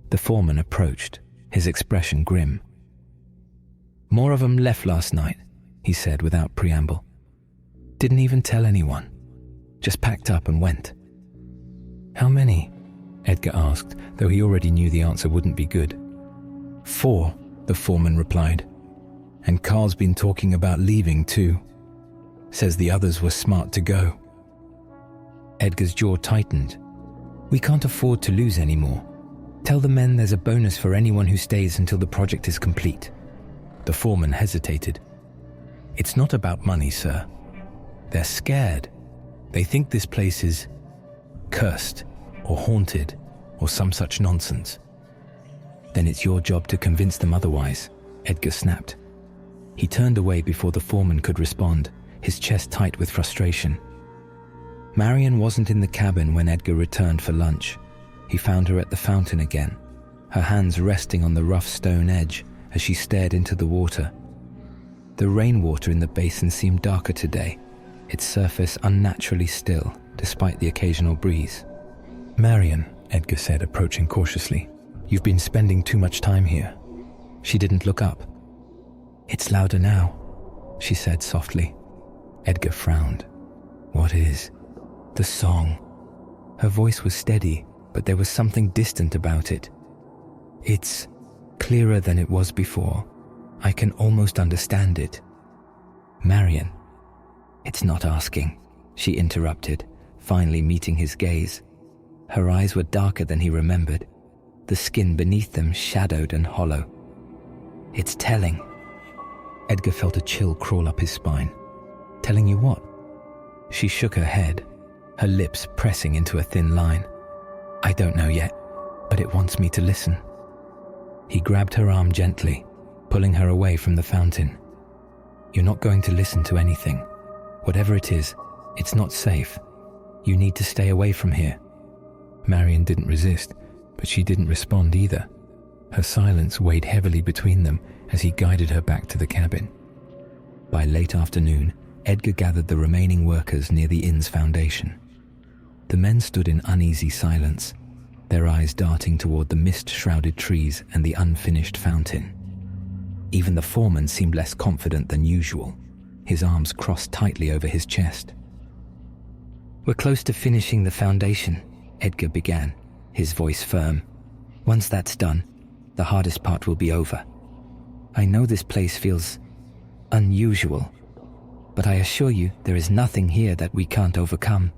The foreman approached, his expression grim. "More of 'em left last night," he said without preamble. "Didn't even tell anyone. Just packed up and went." "How many?" Edgar asked, though he already knew the answer wouldn't be good. "4, the foreman replied. "And Carl's been talking about leaving too. Says the others were smart to go." Edgar's jaw tightened. "We can't afford to lose any more. Tell the men there's a bonus for anyone who stays until the project is complete." The foreman hesitated. "It's not about money, sir. They're scared. They think this place is cursed or haunted or some such nonsense." "Then it's your job to convince them otherwise," Edgar snapped. He turned away before the foreman could respond, his chest tight with frustration. Marian wasn't in the cabin when Edgar returned for lunch. He found her at the fountain again, her hands resting on the rough stone edge as she stared into the water. The rainwater in the basin seemed darker today, its surface unnaturally still, despite the occasional breeze. "Marian," Edgar said, approaching cautiously, "you've been spending too much time here." She didn't look up. "It's louder now," she said softly. Edgar frowned. "What is?" "The song." Her voice was steady, but there was something distant about it. "It's clearer than it was before. I can almost understand it." "Marian." "It's not asking," she interrupted, finally meeting his gaze. Her eyes were darker than he remembered, the skin beneath them shadowed and hollow. "It's telling." Edgar felt a chill crawl up his spine. "Telling you what?" She shook her head, her lips pressing into a thin line. "I don't know yet, but it wants me to listen." He grabbed her arm gently, pulling her away from the fountain. "You're not going to listen to anything. Whatever it is, it's not safe. You need to stay away from here." Marian didn't resist, but she didn't respond either. Her silence weighed heavily between them as he guided her back to the cabin. By late afternoon, Edgar gathered the remaining workers near the inn's foundation. The men stood in uneasy silence, their eyes darting toward the mist-shrouded trees and the unfinished fountain. Even the foreman seemed less confident than usual, his arms crossed tightly over his chest. "We're close to finishing the foundation," Edgar began, his voice firm. "Once that's done, the hardest part will be over. I know this place feels unusual, but I assure you there is nothing here that we can't overcome."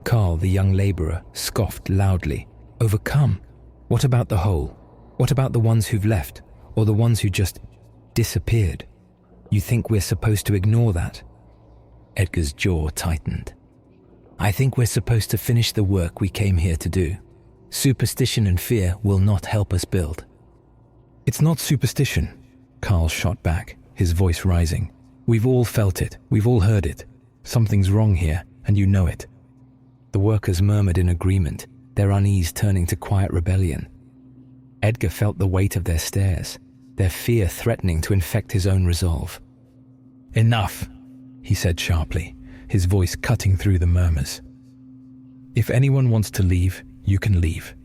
Carl, the young laborer, scoffed loudly. "Overcome? What about the whole? What about the ones who've left, or the ones who just disappeared? You think we're supposed to ignore that?" Edgar's jaw tightened. "I think we're supposed to finish the work we came here to do. Superstition and fear will not help us build." "It's not superstition," Carl shot back, his voice rising. "We've all felt it. We've all heard it. Something's wrong here, and you know it." The workers murmured in agreement, their unease turning to quiet rebellion. Edgar felt the weight of their stares, their fear threatening to infect his own resolve. "Enough," he said sharply, his voice cutting through the murmurs. "If anyone wants to leave, you can leave.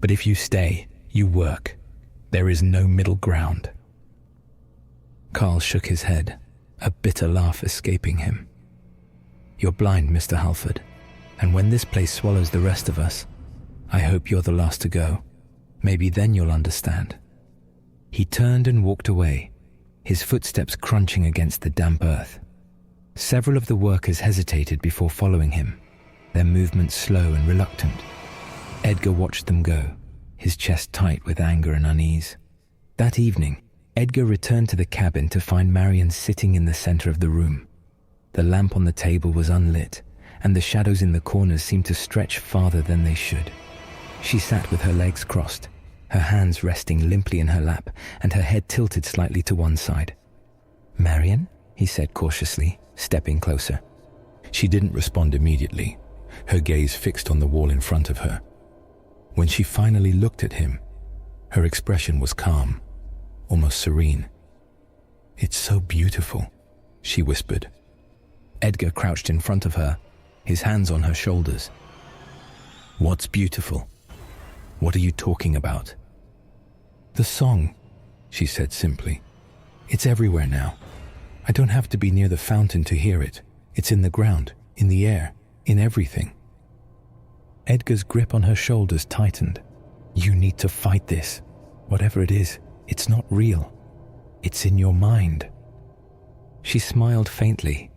But if you stay, you work. There is no middle ground." Carl shook his head, a bitter laugh escaping him. "You're blind, Mr. Halford, and when this place swallows the rest of us, I hope you're the last to go. Maybe then you'll understand." He turned and walked away, his footsteps crunching against the damp earth. Several of the workers hesitated before following him, their movements slow and reluctant. Edgar watched them go, his chest tight with anger and unease. That evening, Edgar returned to the cabin to find Marian sitting in the center of the room. The lamp on the table was unlit, and the shadows in the corners seemed to stretch farther than they should. She sat with her legs crossed, her hands resting limply in her lap, and her head tilted slightly to one side. "Marian?" he said cautiously, stepping closer. She didn't respond immediately, her gaze fixed on the wall in front of her. When she finally looked at him, her expression was calm, almost serene. "It's so beautiful," she whispered. Edgar crouched in front of her, his hands on her shoulders. "What's beautiful? What are you talking about?" "The song," she said simply. "It's everywhere now. I don't have to be near the fountain to hear it. It's in the ground, in the air, in everything." Edgar's grip on her shoulders tightened. "You need to fight this. Whatever it is, it's not real. It's in your mind." She smiled faintly,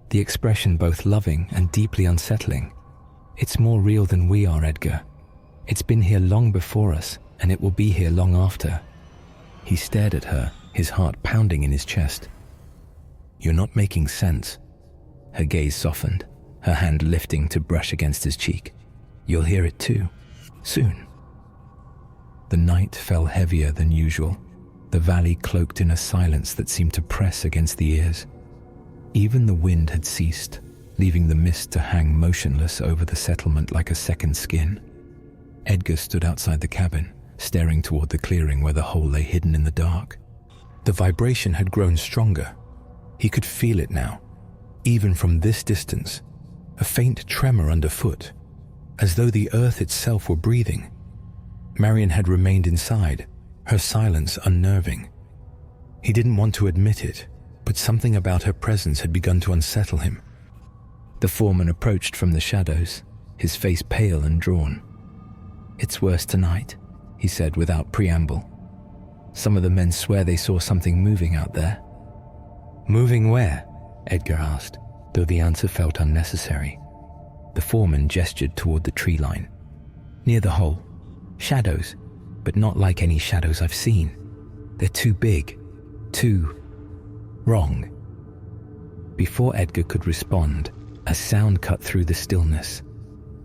the expression both loving and deeply unsettling. "It's more real than we are, Edgar. It's been here long before us, and it will be here long after." He stared at her, his heart pounding in his chest. "You're not making sense." Her gaze softened, her hand lifting to brush against his cheek. "You'll hear it too, soon." The night fell heavier than usual, the valley cloaked in a silence that seemed to press against the ears. Even the wind had ceased, leaving the mist to hang motionless over the settlement like a second skin. Edgar stood outside the cabin, staring toward the clearing where the hole lay hidden in the dark. The vibration had grown stronger. He could feel it now, even from this distance, a faint tremor underfoot, as though the earth itself were breathing. Marion had remained inside, her silence unnerving. He didn't want to admit it, but something about her presence had begun to unsettle him. The foreman approached from the shadows, his face pale and drawn. "It's worse tonight," he said without preamble. "Some of the men swear they saw something moving out there." "Moving where?" Edgar asked, though the answer felt unnecessary. The foreman gestured toward the tree line. "Near the hole. Shadows, but not like any shadows I've seen. They're too big, too wrong." Before Edgar could respond, a sound cut through the stillness,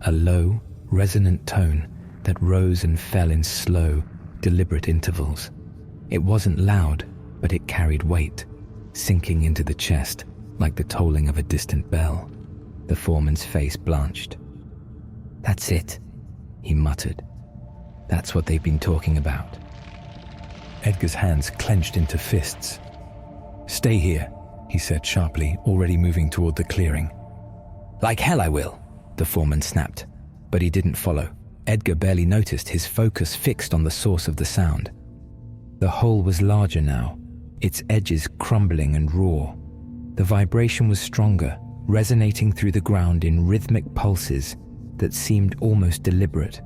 a low, resonant tone that rose and fell in slow, deliberate intervals. It wasn't loud, but it carried weight, sinking into the chest like the tolling of a distant bell. The foreman's face blanched. "That's it," he muttered. "That's what they've been talking about." Edgar's hands clenched into fists. "Stay here," he said sharply, already moving toward the clearing. "Like hell I will," the foreman snapped, but he didn't follow. Edgar barely noticed, his focus fixed on the source of the sound. The hole was larger now, its edges crumbling and raw. The vibration was stronger, resonating through the ground in rhythmic pulses that seemed almost deliberate.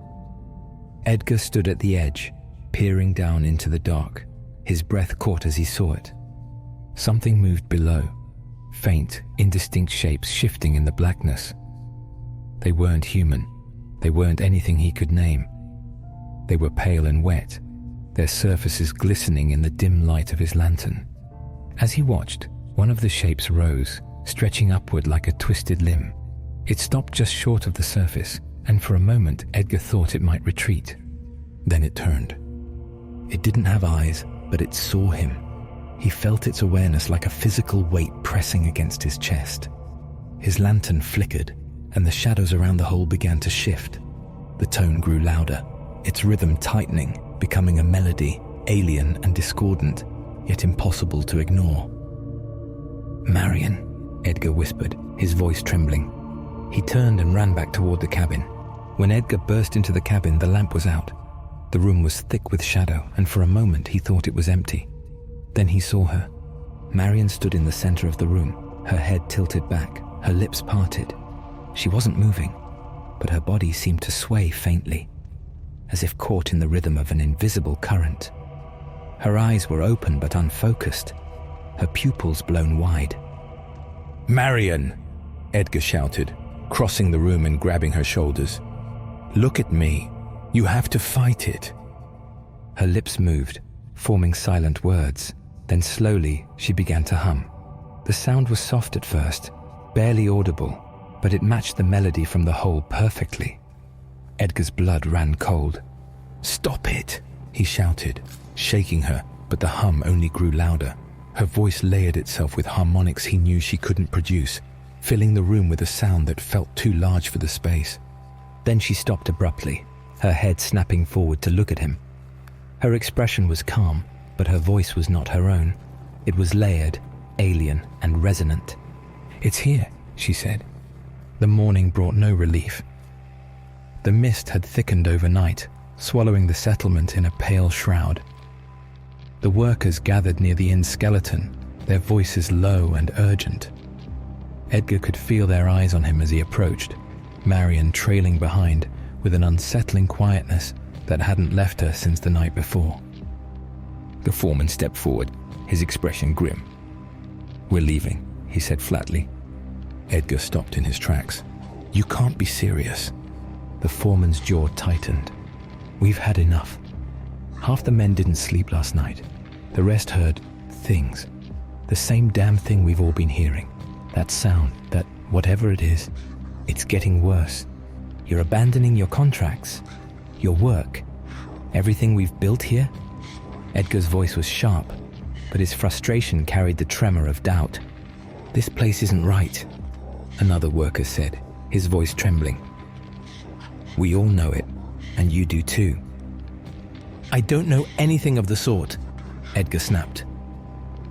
Edgar stood at the edge, peering down into the dark, his breath caught as he saw it. Something moved below, faint, indistinct shapes shifting in the blackness. They weren't human. They weren't anything he could name. They were pale and wet, their surfaces glistening in the dim light of his lantern. As he watched, one of the shapes rose, stretching upward like a twisted limb. It stopped just short of the surface, and for a moment Edgar thought it might retreat. Then it turned. It didn't have eyes, but it saw him. He felt its awareness like a physical weight pressing against his chest. His lantern flickered, and the shadows around the hole began to shift. The tone grew louder, its rhythm tightening, becoming a melody, alien and discordant, yet impossible to ignore. "Marion," Edgar whispered, his voice trembling. He turned and ran back toward the cabin. When Edgar burst into the cabin, the lamp was out. The room was thick with shadow, and for a moment he thought it was empty. Then he saw her. Marion stood in the center of the room, her head tilted back, her lips parted. She wasn't moving, but her body seemed to sway faintly, as if caught in the rhythm of an invisible current. Her eyes were open but unfocused, her pupils blown wide. "Marion!" Edgar shouted, crossing the room and grabbing her shoulders. "Look at me. You have to fight it." Her lips moved, forming silent words. Then slowly she began to hum. The sound was soft at first, barely audible, but it matched the melody from the hole perfectly. Edgar's blood ran cold. "Stop it!" he shouted, shaking her, but the hum only grew louder. Her voice layered itself with harmonics he knew she couldn't produce, filling the room with a sound that felt too large for the space. Then she stopped abruptly, her head snapping forward to look at him. Her expression was calm, but her voice was not her own. It was layered, alien, and resonant. "It's here," she said. The morning brought no relief. The mist had thickened overnight, swallowing the settlement in a pale shroud. The workers gathered near the inn's skeleton, their voices low and urgent. Edgar could feel their eyes on him as he approached, Marion trailing behind with an unsettling quietness that hadn't left her since the night before. The foreman stepped forward, his expression grim. "We're leaving," he said flatly. Edgar stopped in his tracks. "You can't be serious." The foreman's jaw tightened. "We've had enough. Half the men didn't sleep last night. The rest heard things. The same damn thing we've all been hearing. That sound, that whatever it is, it's getting worse. You're abandoning your contracts, your work, everything we've built here." Edgar's voice was sharp, but his frustration carried the tremor of doubt. "This place isn't right," another worker said, his voice trembling. "We all know it, and you do too." "I don't know anything of the sort," Edgar snapped.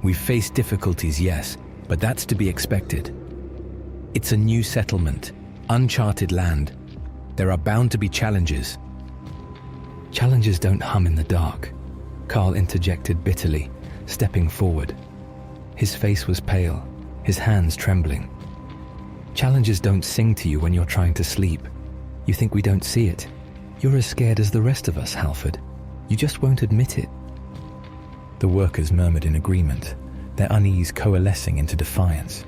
"We've faced difficulties, yes, but that's to be expected. It's a new settlement, uncharted land. There are bound to be challenges." "Challenges don't hum in the dark," Carl interjected bitterly, stepping forward. His face was pale, his hands trembling. "Challenges don't sing to you when you're trying to sleep. You think we don't see it. You're as scared as the rest of us, Halford. You just won't admit it." The workers murmured in agreement, their unease coalescing into defiance.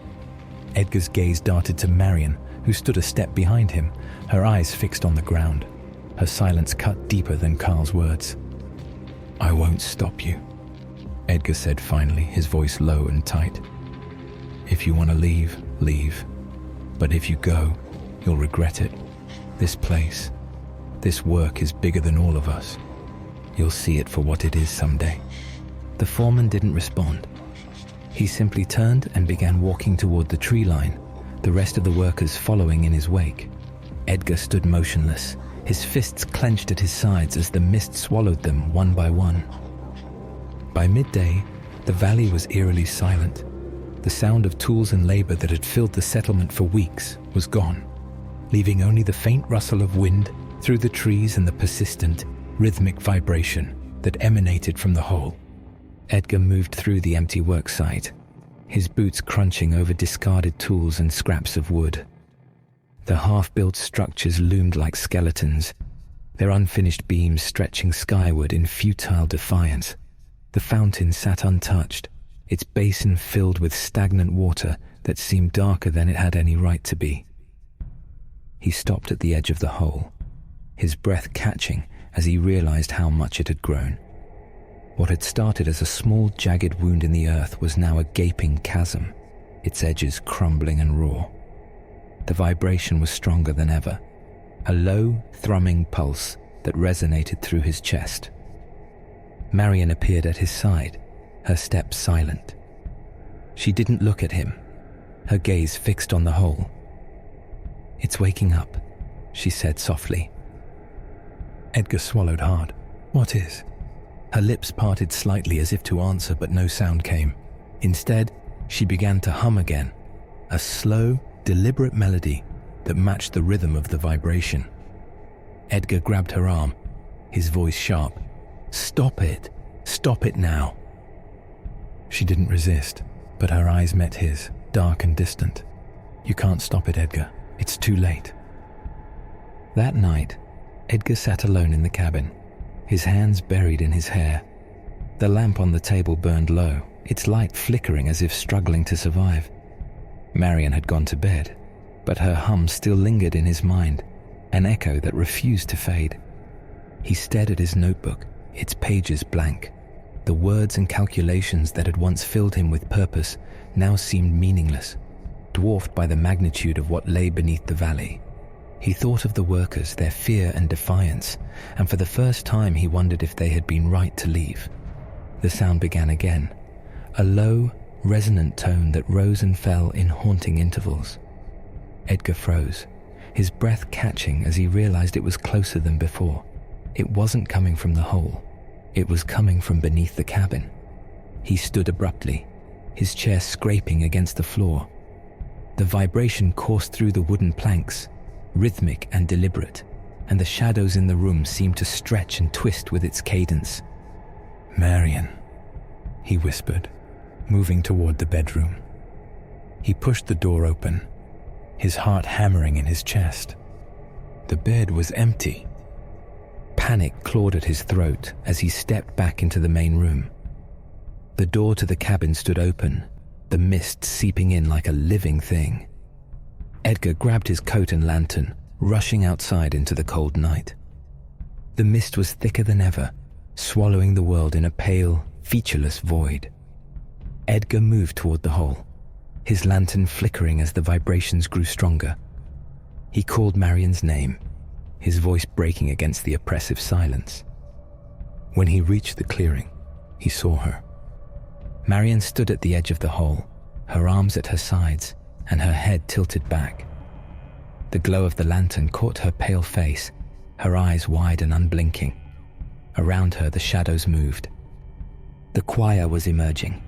Edgar's gaze darted to Marion, who stood a step behind him, her eyes fixed on the ground, her silence cut deeper than Carl's words. "I won't stop you," Edgar said finally, his voice low and tight. "If you want to leave, leave. But if you go, you'll regret it. This place, this work is bigger than all of us. You'll see it for what it is someday." The foreman didn't respond. He simply turned and began walking toward the tree line, the rest of the workers following in his wake. Edgar stood motionless, his fists clenched at his sides as the mist swallowed them one by one. By midday, the valley was eerily silent. The sound of tools and labor that had filled the settlement for weeks was gone, leaving only the faint rustle of wind through the trees and the persistent, rhythmic vibration that emanated from the hole. Edgar moved through the empty worksite, his boots crunching over discarded tools and scraps of wood. The half-built structures loomed like skeletons, their unfinished beams stretching skyward in futile defiance. The fountain sat untouched, its basin filled with stagnant water that seemed darker than it had any right to be. He stopped at the edge of the hole, his breath catching as he realized how much it had grown. What had started as a small, jagged wound in the earth was now a gaping chasm, its edges crumbling and raw. The vibration was stronger than ever, a low, thrumming pulse that resonated through his chest. Marion appeared at his side, her steps silent. She didn't look at him, her gaze fixed on the hole. "It's waking up," she said softly. Edgar swallowed hard. "What is?" Her lips parted slightly as if to answer, but no sound came. Instead, she began to hum again, a slow, deliberate melody that matched the rhythm of the vibration. Edgar grabbed her arm, his voice sharp. "Stop it! Stop it now!" She didn't resist, but her eyes met his, dark and distant. "You can't stop it, Edgar. It's too late." That night, Edgar sat alone in the cabin, his hands buried in his hair. The lamp on the table burned low, its light flickering as if struggling to survive. Marion had gone to bed, but her hum still lingered in his mind, an echo that refused to fade. He stared at his notebook, its pages blank. The words and calculations that had once filled him with purpose now seemed meaningless, dwarfed by the magnitude of what lay beneath the valley. He thought of the workers, their fear and defiance, and for the first time he wondered if they had been right to leave. The sound began again, a low, resonant tone that rose and fell in haunting intervals. Edgar froze, his breath catching as he realized it was closer than before. It wasn't coming from the hole. It was coming from beneath the cabin. He stood abruptly, his chair scraping against the floor. The vibration coursed through the wooden planks, rhythmic and deliberate, and the shadows in the room seemed to stretch and twist with its cadence. "Marion," he whispered, moving toward the bedroom. He pushed the door open, his heart hammering in his chest. The bed was empty. Panic clawed at his throat as he stepped back into the main room. The door to the cabin stood open, the mist seeping in like a living thing. Edgar grabbed his coat and lantern, rushing outside into the cold night. The mist was thicker than ever, swallowing the world in a pale, featureless void. Edgar moved toward the hole, his lantern flickering as the vibrations grew stronger. He called Marion's name, his voice breaking against the oppressive silence. When he reached the clearing, he saw her. Marion stood at the edge of the hole, her arms at her sides and her head tilted back. The glow of the lantern caught her pale face, her eyes wide and unblinking. Around her, the shadows moved. The choir was emerging.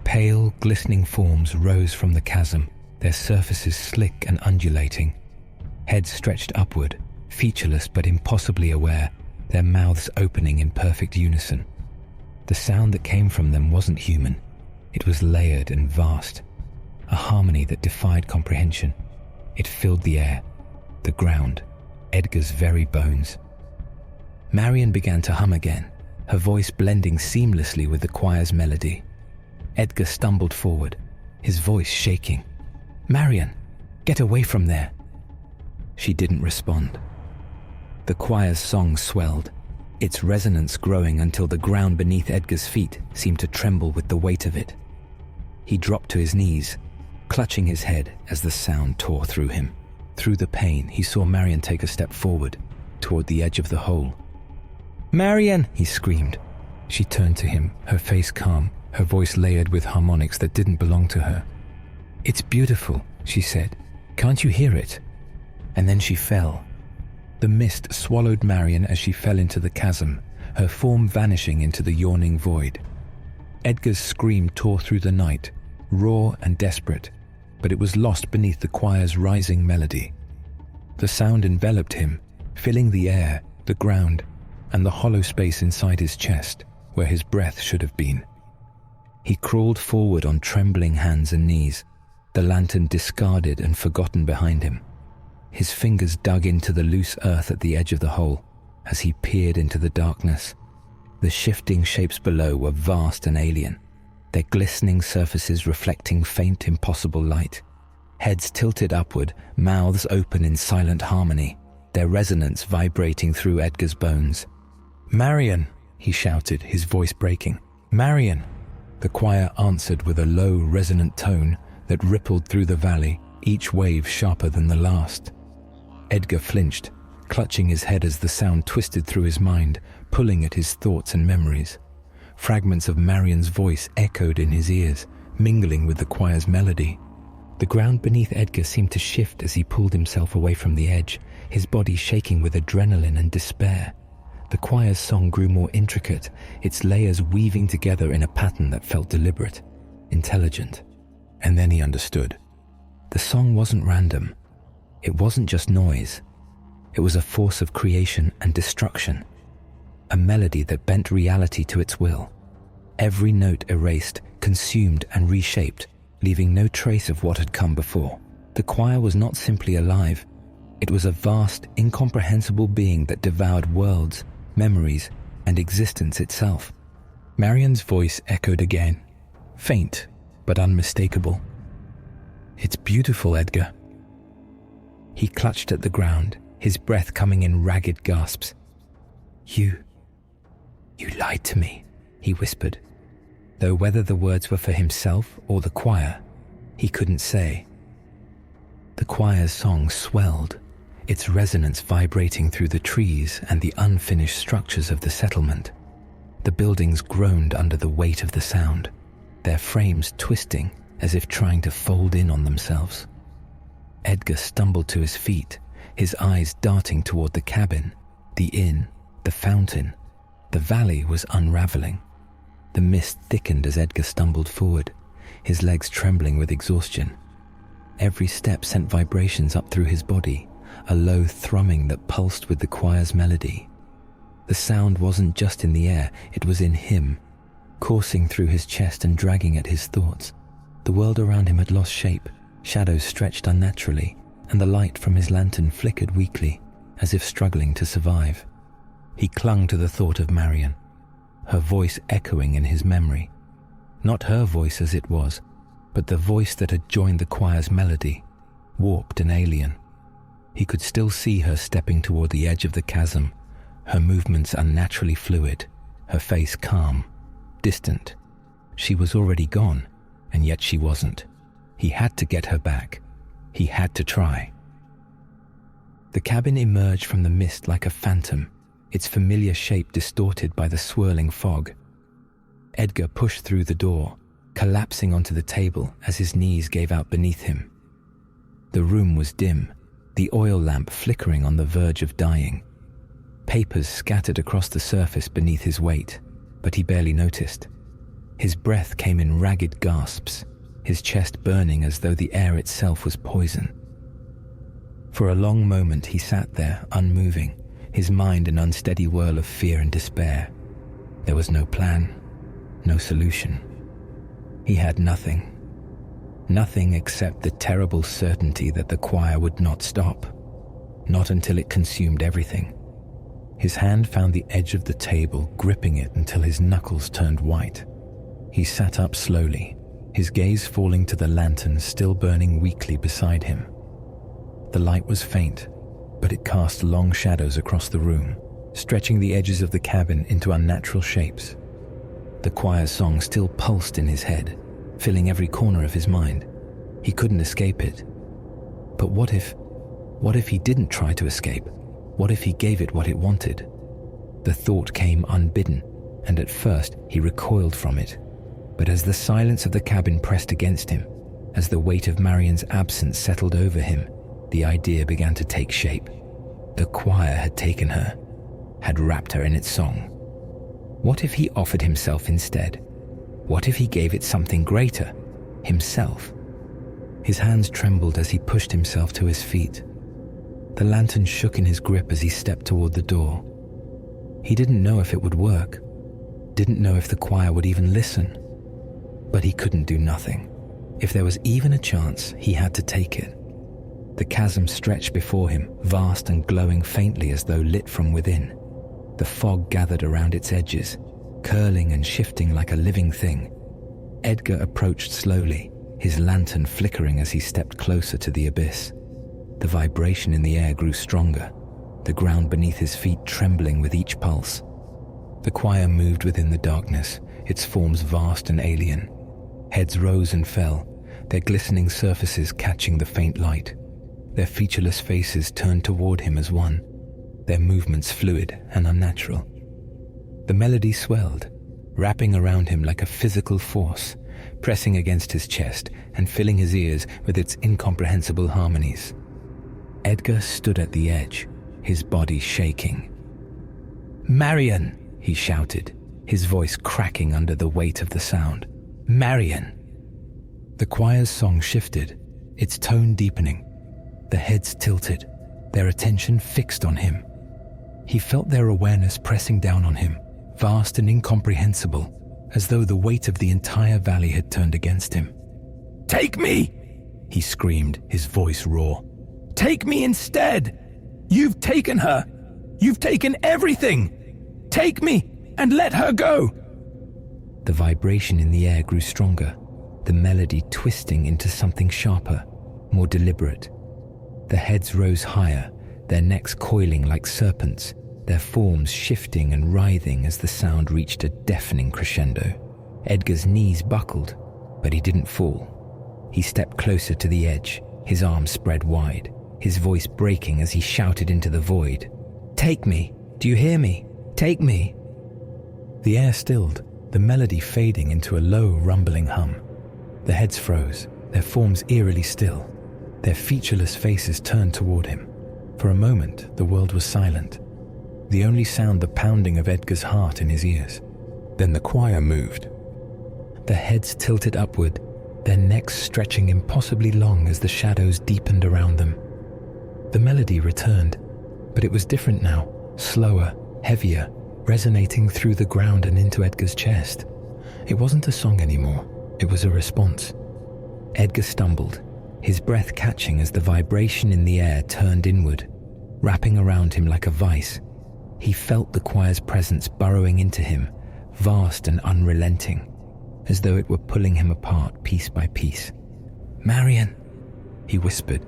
Pale, glistening forms rose from the chasm, their surfaces slick and undulating. Heads stretched upward, featureless but impossibly aware, their mouths opening in perfect unison. The sound that came from them wasn't human. It was layered and vast, a harmony that defied comprehension. It filled the air, the ground, Edgar's very bones. Marian began to hum again, her voice blending seamlessly with the choir's melody. Edgar stumbled forward, his voice shaking. "Marian, get away from there." She didn't respond. The choir's song swelled, its resonance growing until the ground beneath Edgar's feet seemed to tremble with the weight of it. He dropped to his knees, clutching his head as the sound tore through him. Through the pain, he saw Marian take a step forward, toward the edge of the hole. "Marian!" he screamed. She turned to him, her face calm, her voice layered with harmonics that didn't belong to her. "It's beautiful," she said. "Can't you hear it?" And then she fell. The mist swallowed Marian as she fell into the chasm, her form vanishing into the yawning void. Edgar's scream tore through the night, raw and desperate, but it was lost beneath the choir's rising melody. The sound enveloped him, filling the air, the ground, and the hollow space inside his chest, where his breath should have been. He crawled forward on trembling hands and knees, the lantern discarded and forgotten behind him. His fingers dug into the loose earth at the edge of the hole as he peered into the darkness. The shifting shapes below were vast and alien, their glistening surfaces reflecting faint, impossible light. Heads tilted upward, mouths open in silent harmony, their resonance vibrating through Edgar's bones. "Marian!" he shouted, his voice breaking. "Marian!" The choir answered with a low, resonant tone that rippled through the valley, each wave sharper than the last. Edgar flinched, clutching his head as the sound twisted through his mind, pulling at his thoughts and memories. Fragments of Marian's voice echoed in his ears, mingling with the choir's melody. The ground beneath Edgar seemed to shift as he pulled himself away from the edge, his body shaking with adrenaline and despair. The choir's song grew more intricate, its layers weaving together in a pattern that felt deliberate, intelligent. And then he understood. The song wasn't random. It wasn't just noise. It was a force of creation and destruction. A melody that bent reality to its will. Every note erased, consumed and reshaped, leaving no trace of what had come before. The choir was not simply alive. It was a vast, incomprehensible being that devoured worlds, memories, and existence itself. Marian's voice echoed again, faint but unmistakable. "It's beautiful, Edgar." He clutched at the ground, his breath coming in ragged gasps. You lied to me," he whispered, though whether the words were for himself or the choir, he couldn't say. The choir's song swelled, its resonance vibrating through the trees and the unfinished structures of the settlement. The buildings groaned under the weight of the sound, their frames twisting as if trying to fold in on themselves. Edgar stumbled to his feet, his eyes darting toward the cabin, the inn, the fountain. The valley was unraveling. The mist thickened as Edgar stumbled forward, his legs trembling with exhaustion. Every step sent vibrations up through his body, a low thrumming that pulsed with the choir's melody. The sound wasn't just in the air, it was in him, coursing through his chest and dragging at his thoughts. The world around him had lost shape, shadows stretched unnaturally, and the light from his lantern flickered weakly, as if struggling to survive. He clung to the thought of Marian, her voice echoing in his memory. Not her voice as it was, but the voice that had joined the choir's melody, warped and alien. He could still see her stepping toward the edge of the chasm, her movements unnaturally fluid, her face calm, distant. She was already gone, and yet she wasn't. He had to get her back. He had to try. The cabin emerged from the mist like a phantom, its familiar shape distorted by the swirling fog. Edgar pushed through the door, collapsing onto the table as his knees gave out beneath him. The room was dim, the oil lamp flickering on the verge of dying. Papers scattered across the surface beneath his weight, but he barely noticed. His breath came in ragged gasps, his chest burning as though the air itself was poison. For a long moment he sat there, unmoving, his mind an unsteady whirl of fear and despair. There was no plan, no solution. He had nothing. Nothing except the terrible certainty that the choir would not stop, not until it consumed everything. His hand found the edge of the table, gripping it until his knuckles turned white. He sat up slowly, his gaze falling to the lantern still burning weakly beside him. The light was faint, but it cast long shadows across the room, stretching the edges of the cabin into unnatural shapes. The choir's song still pulsed in his head, filling every corner of his mind. He couldn't escape it. But what if he didn't try to escape? What if he gave it what it wanted? The thought came unbidden, and at first he recoiled from it. But as the silence of the cabin pressed against him, as the weight of Marian's absence settled over him, the idea began to take shape. The choir had taken her, had wrapped her in its song. What if he offered himself instead? What if he gave it something greater? Himself? His hands trembled as he pushed himself to his feet. The lantern shook in his grip as he stepped toward the door. He didn't know if it would work, didn't know if the choir would even listen. But he couldn't do nothing. If there was even a chance, he had to take it. The chasm stretched before him, vast and glowing faintly as though lit from within. The fog gathered around its edges, curling and shifting like a living thing. Edgar approached slowly, his lantern flickering as he stepped closer to the abyss. The vibration in the air grew stronger, the ground beneath his feet trembling with each pulse. The choir moved within the darkness, its forms vast and alien. Heads rose and fell, their glistening surfaces catching the faint light. Their featureless faces turned toward him as one, their movements fluid and unnatural. The melody swelled, wrapping around him like a physical force, pressing against his chest and filling his ears with its incomprehensible harmonies. Edgar stood at the edge, his body shaking. "Marian!" he shouted, his voice cracking under the weight of the sound. "Marian!" The choir's song shifted, its tone deepening. The heads tilted, their attention fixed on him. He felt their awareness pressing down on him, vast and incomprehensible, as though the weight of the entire valley had turned against him. "Take me!" he screamed, his voice raw. "Take me instead! You've taken her! You've taken everything! Take me and let her go!" The vibration in the air grew stronger, the melody twisting into something sharper, more deliberate. The heads rose higher, their necks coiling like serpents, their forms shifting and writhing as the sound reached a deafening crescendo. Edgar's knees buckled, but he didn't fall. He stepped closer to the edge, his arms spread wide, his voice breaking as he shouted into the void. "Take me! Do you hear me? Take me!" The air stilled, the melody fading into a low, rumbling hum. The heads froze, their forms eerily still. Their featureless faces turned toward him. For a moment, the world was silent. The only sound the pounding of Edgar's heart in his ears. Then the choir moved. The heads tilted upward, their necks stretching impossibly long as the shadows deepened around them. The melody returned, but it was different now, slower, heavier, resonating through the ground and into Edgar's chest. It wasn't a song anymore, it was a response. Edgar stumbled, his breath catching as the vibration in the air turned inward, wrapping around him like a vice. He felt the choir's presence burrowing into him, vast and unrelenting, as though it were pulling him apart piece by piece. "Marian," he whispered,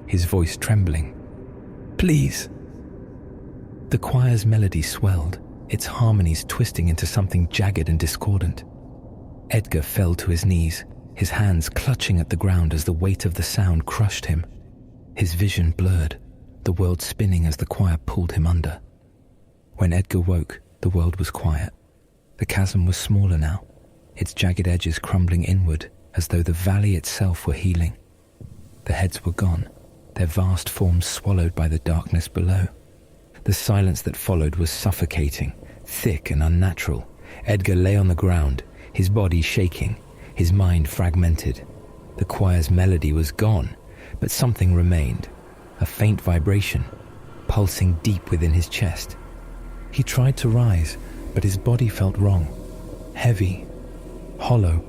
his voice trembling. "Please." The choir's melody swelled, its harmonies twisting into something jagged and discordant. Edgar fell to his knees, his hands clutching at the ground as the weight of the sound crushed him. His vision blurred, the world spinning as the choir pulled him under. When Edgar woke, the world was quiet. The chasm was smaller now. its jagged edges crumbling inward as though the valley itself were healing. The heads were gone, their vast forms swallowed by the darkness below. The silence that followed was suffocating, thick and unnatural. Edgar lay on the ground, his body shaking, his mind fragmented. The choir's melody was gone, but something remained, a faint vibration, pulsing deep within his chest. He tried to rise, but his body felt wrong, heavy, hollow.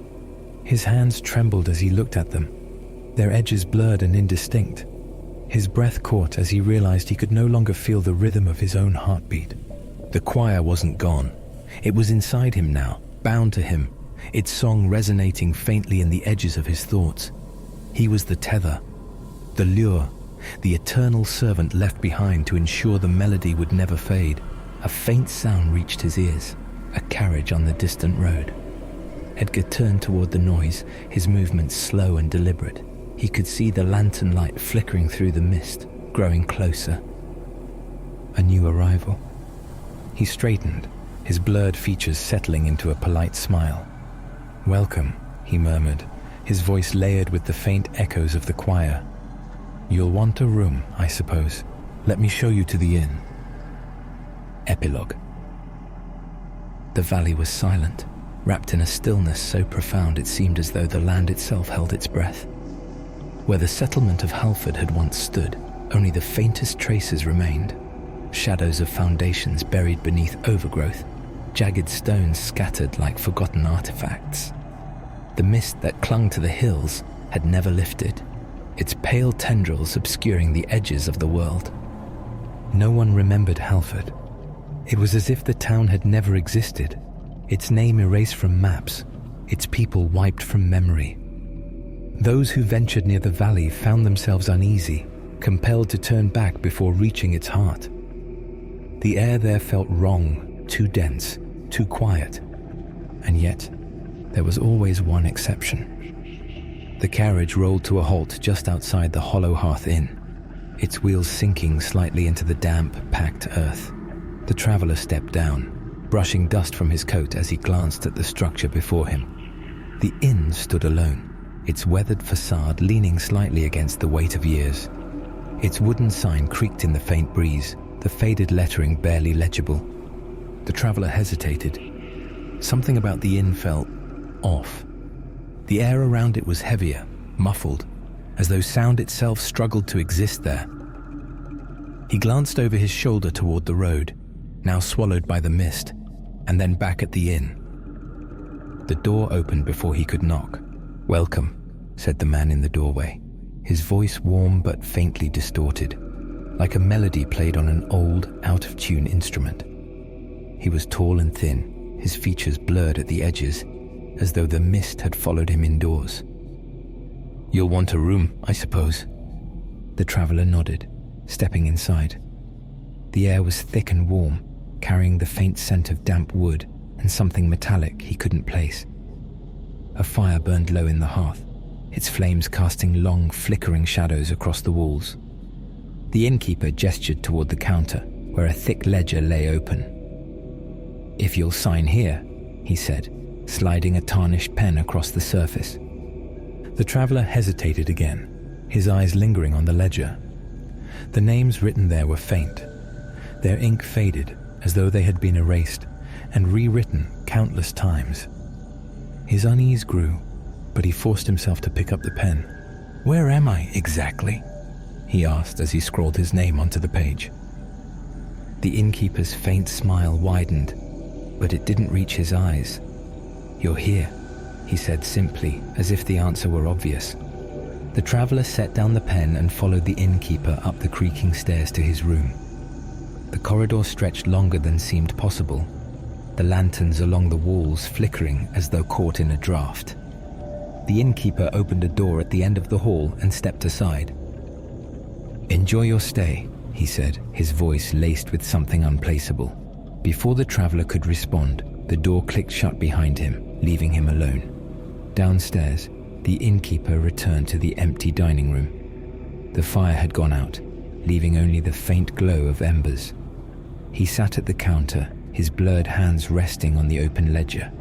His hands trembled as he looked at them, their edges blurred and indistinct. His breath caught as he realized he could no longer feel the rhythm of his own heartbeat. The choir wasn't gone. It was inside him now, bound to him, its song resonating faintly in the edges of his thoughts. He was the tether, the lure, the eternal servant left behind to ensure the melody would never fade. A faint sound reached his ears, a carriage on the distant road. Edgar turned toward the noise, his movements slow and deliberate. He could see the lantern light flickering through the mist, growing closer. A new arrival. He straightened, his blurred features settling into a polite smile. "Welcome," he murmured, his voice layered with the faint echoes of the choir. "You'll want a room, I suppose. Let me show you to the inn." Epilogue. The valley was silent, wrapped in a stillness so profound it seemed as though the land itself held its breath. Where the settlement of Halford had once stood, only the faintest traces remained. Shadows of foundations buried beneath overgrowth, jagged stones scattered like forgotten artifacts. The mist that clung to the hills had never lifted, its pale tendrils obscuring the edges of the world. No one remembered Halford. It was as if the town had never existed, its name erased from maps, its people wiped from memory. Those who ventured near the valley found themselves uneasy, compelled to turn back before reaching its heart. The air there felt wrong, too dense, too quiet. And yet, there was always one exception. The carriage rolled to a halt just outside the Hollow Hearth Inn, its wheels sinking slightly into the damp, packed earth. The traveler stepped down, brushing dust from his coat as he glanced at the structure before him. The inn stood alone, its weathered facade leaning slightly against the weight of years. Its wooden sign creaked in the faint breeze, the faded lettering barely legible. The traveler hesitated. Something about the inn felt off. The air around it was heavier, muffled, as though sound itself struggled to exist there. He glanced over his shoulder toward the road, now swallowed by the mist, and then back at the inn. The door opened before he could knock. "Welcome," said the man in the doorway, his voice warm but faintly distorted, like a melody played on an old, out-of-tune instrument. He was tall and thin, his features blurred at the edges, as though the mist had followed him indoors. "You'll want a room, I suppose." The traveler nodded, stepping inside. The air was thick and warm, carrying the faint scent of damp wood and something metallic he couldn't place. A fire burned low in the hearth, its flames casting long, flickering shadows across the walls. The innkeeper gestured toward the counter, where a thick ledger lay open. "If you'll sign here," he said, sliding a tarnished pen across the surface. The traveler hesitated again, his eyes lingering on the ledger. The names written there were faint, their ink faded as though they had been erased and rewritten countless times. His unease grew, but he forced himself to pick up the pen. "Where am I exactly?" he asked as he scrawled his name onto the page. The innkeeper's faint smile widened, but it didn't reach his eyes. "You're here," he said simply, as if the answer were obvious. The traveler set down the pen and followed the innkeeper up the creaking stairs to his room. The corridor stretched longer than seemed possible, the lanterns along the walls flickering as though caught in a draft. The innkeeper opened a door at the end of the hall and stepped aside. "Enjoy your stay," he said, his voice laced with something unplaceable. Before the traveler could respond, the door clicked shut behind him, leaving him alone. Downstairs, the innkeeper returned to the empty dining room. The fire had gone out, leaving only the faint glow of embers. He sat at the counter, his blurred hands resting on the open ledger.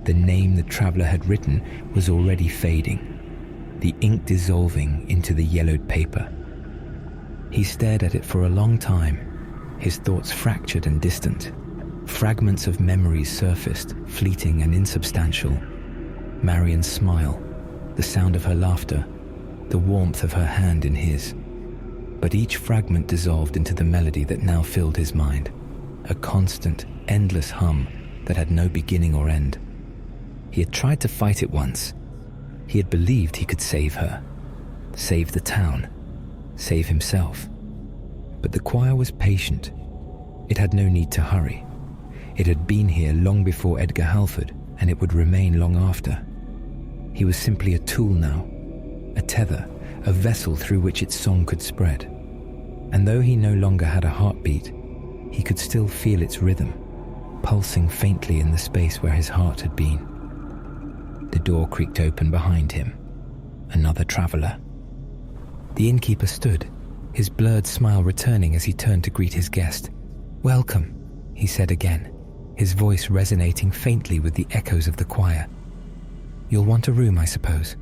The name the traveller had written was already fading, the ink dissolving into the yellowed paper. He stared at it for a long time, his thoughts fractured and distant. Fragments of memories surfaced, fleeting and insubstantial. Marian's smile, the sound of her laughter, the warmth of her hand in his. But each fragment dissolved into the melody that now filled his mind, a constant, endless hum that had no beginning or end. He had tried to fight it once. He had believed he could save her, save the town, save himself. But the choir was patient. It had no need to hurry. It had been here long before Edgar Halford, and it would remain long after. He was simply a tool now, a tether, a vessel through which its song could spread. And though he no longer had a heartbeat, he could still feel its rhythm, pulsing faintly in the space where his heart had been. The door creaked open behind him. Another traveller. The innkeeper stood, his blurred smile returning as he turned to greet his guest. "Welcome," he said again, his voice resonating faintly with the echoes of the choir. "You'll want a room, I suppose."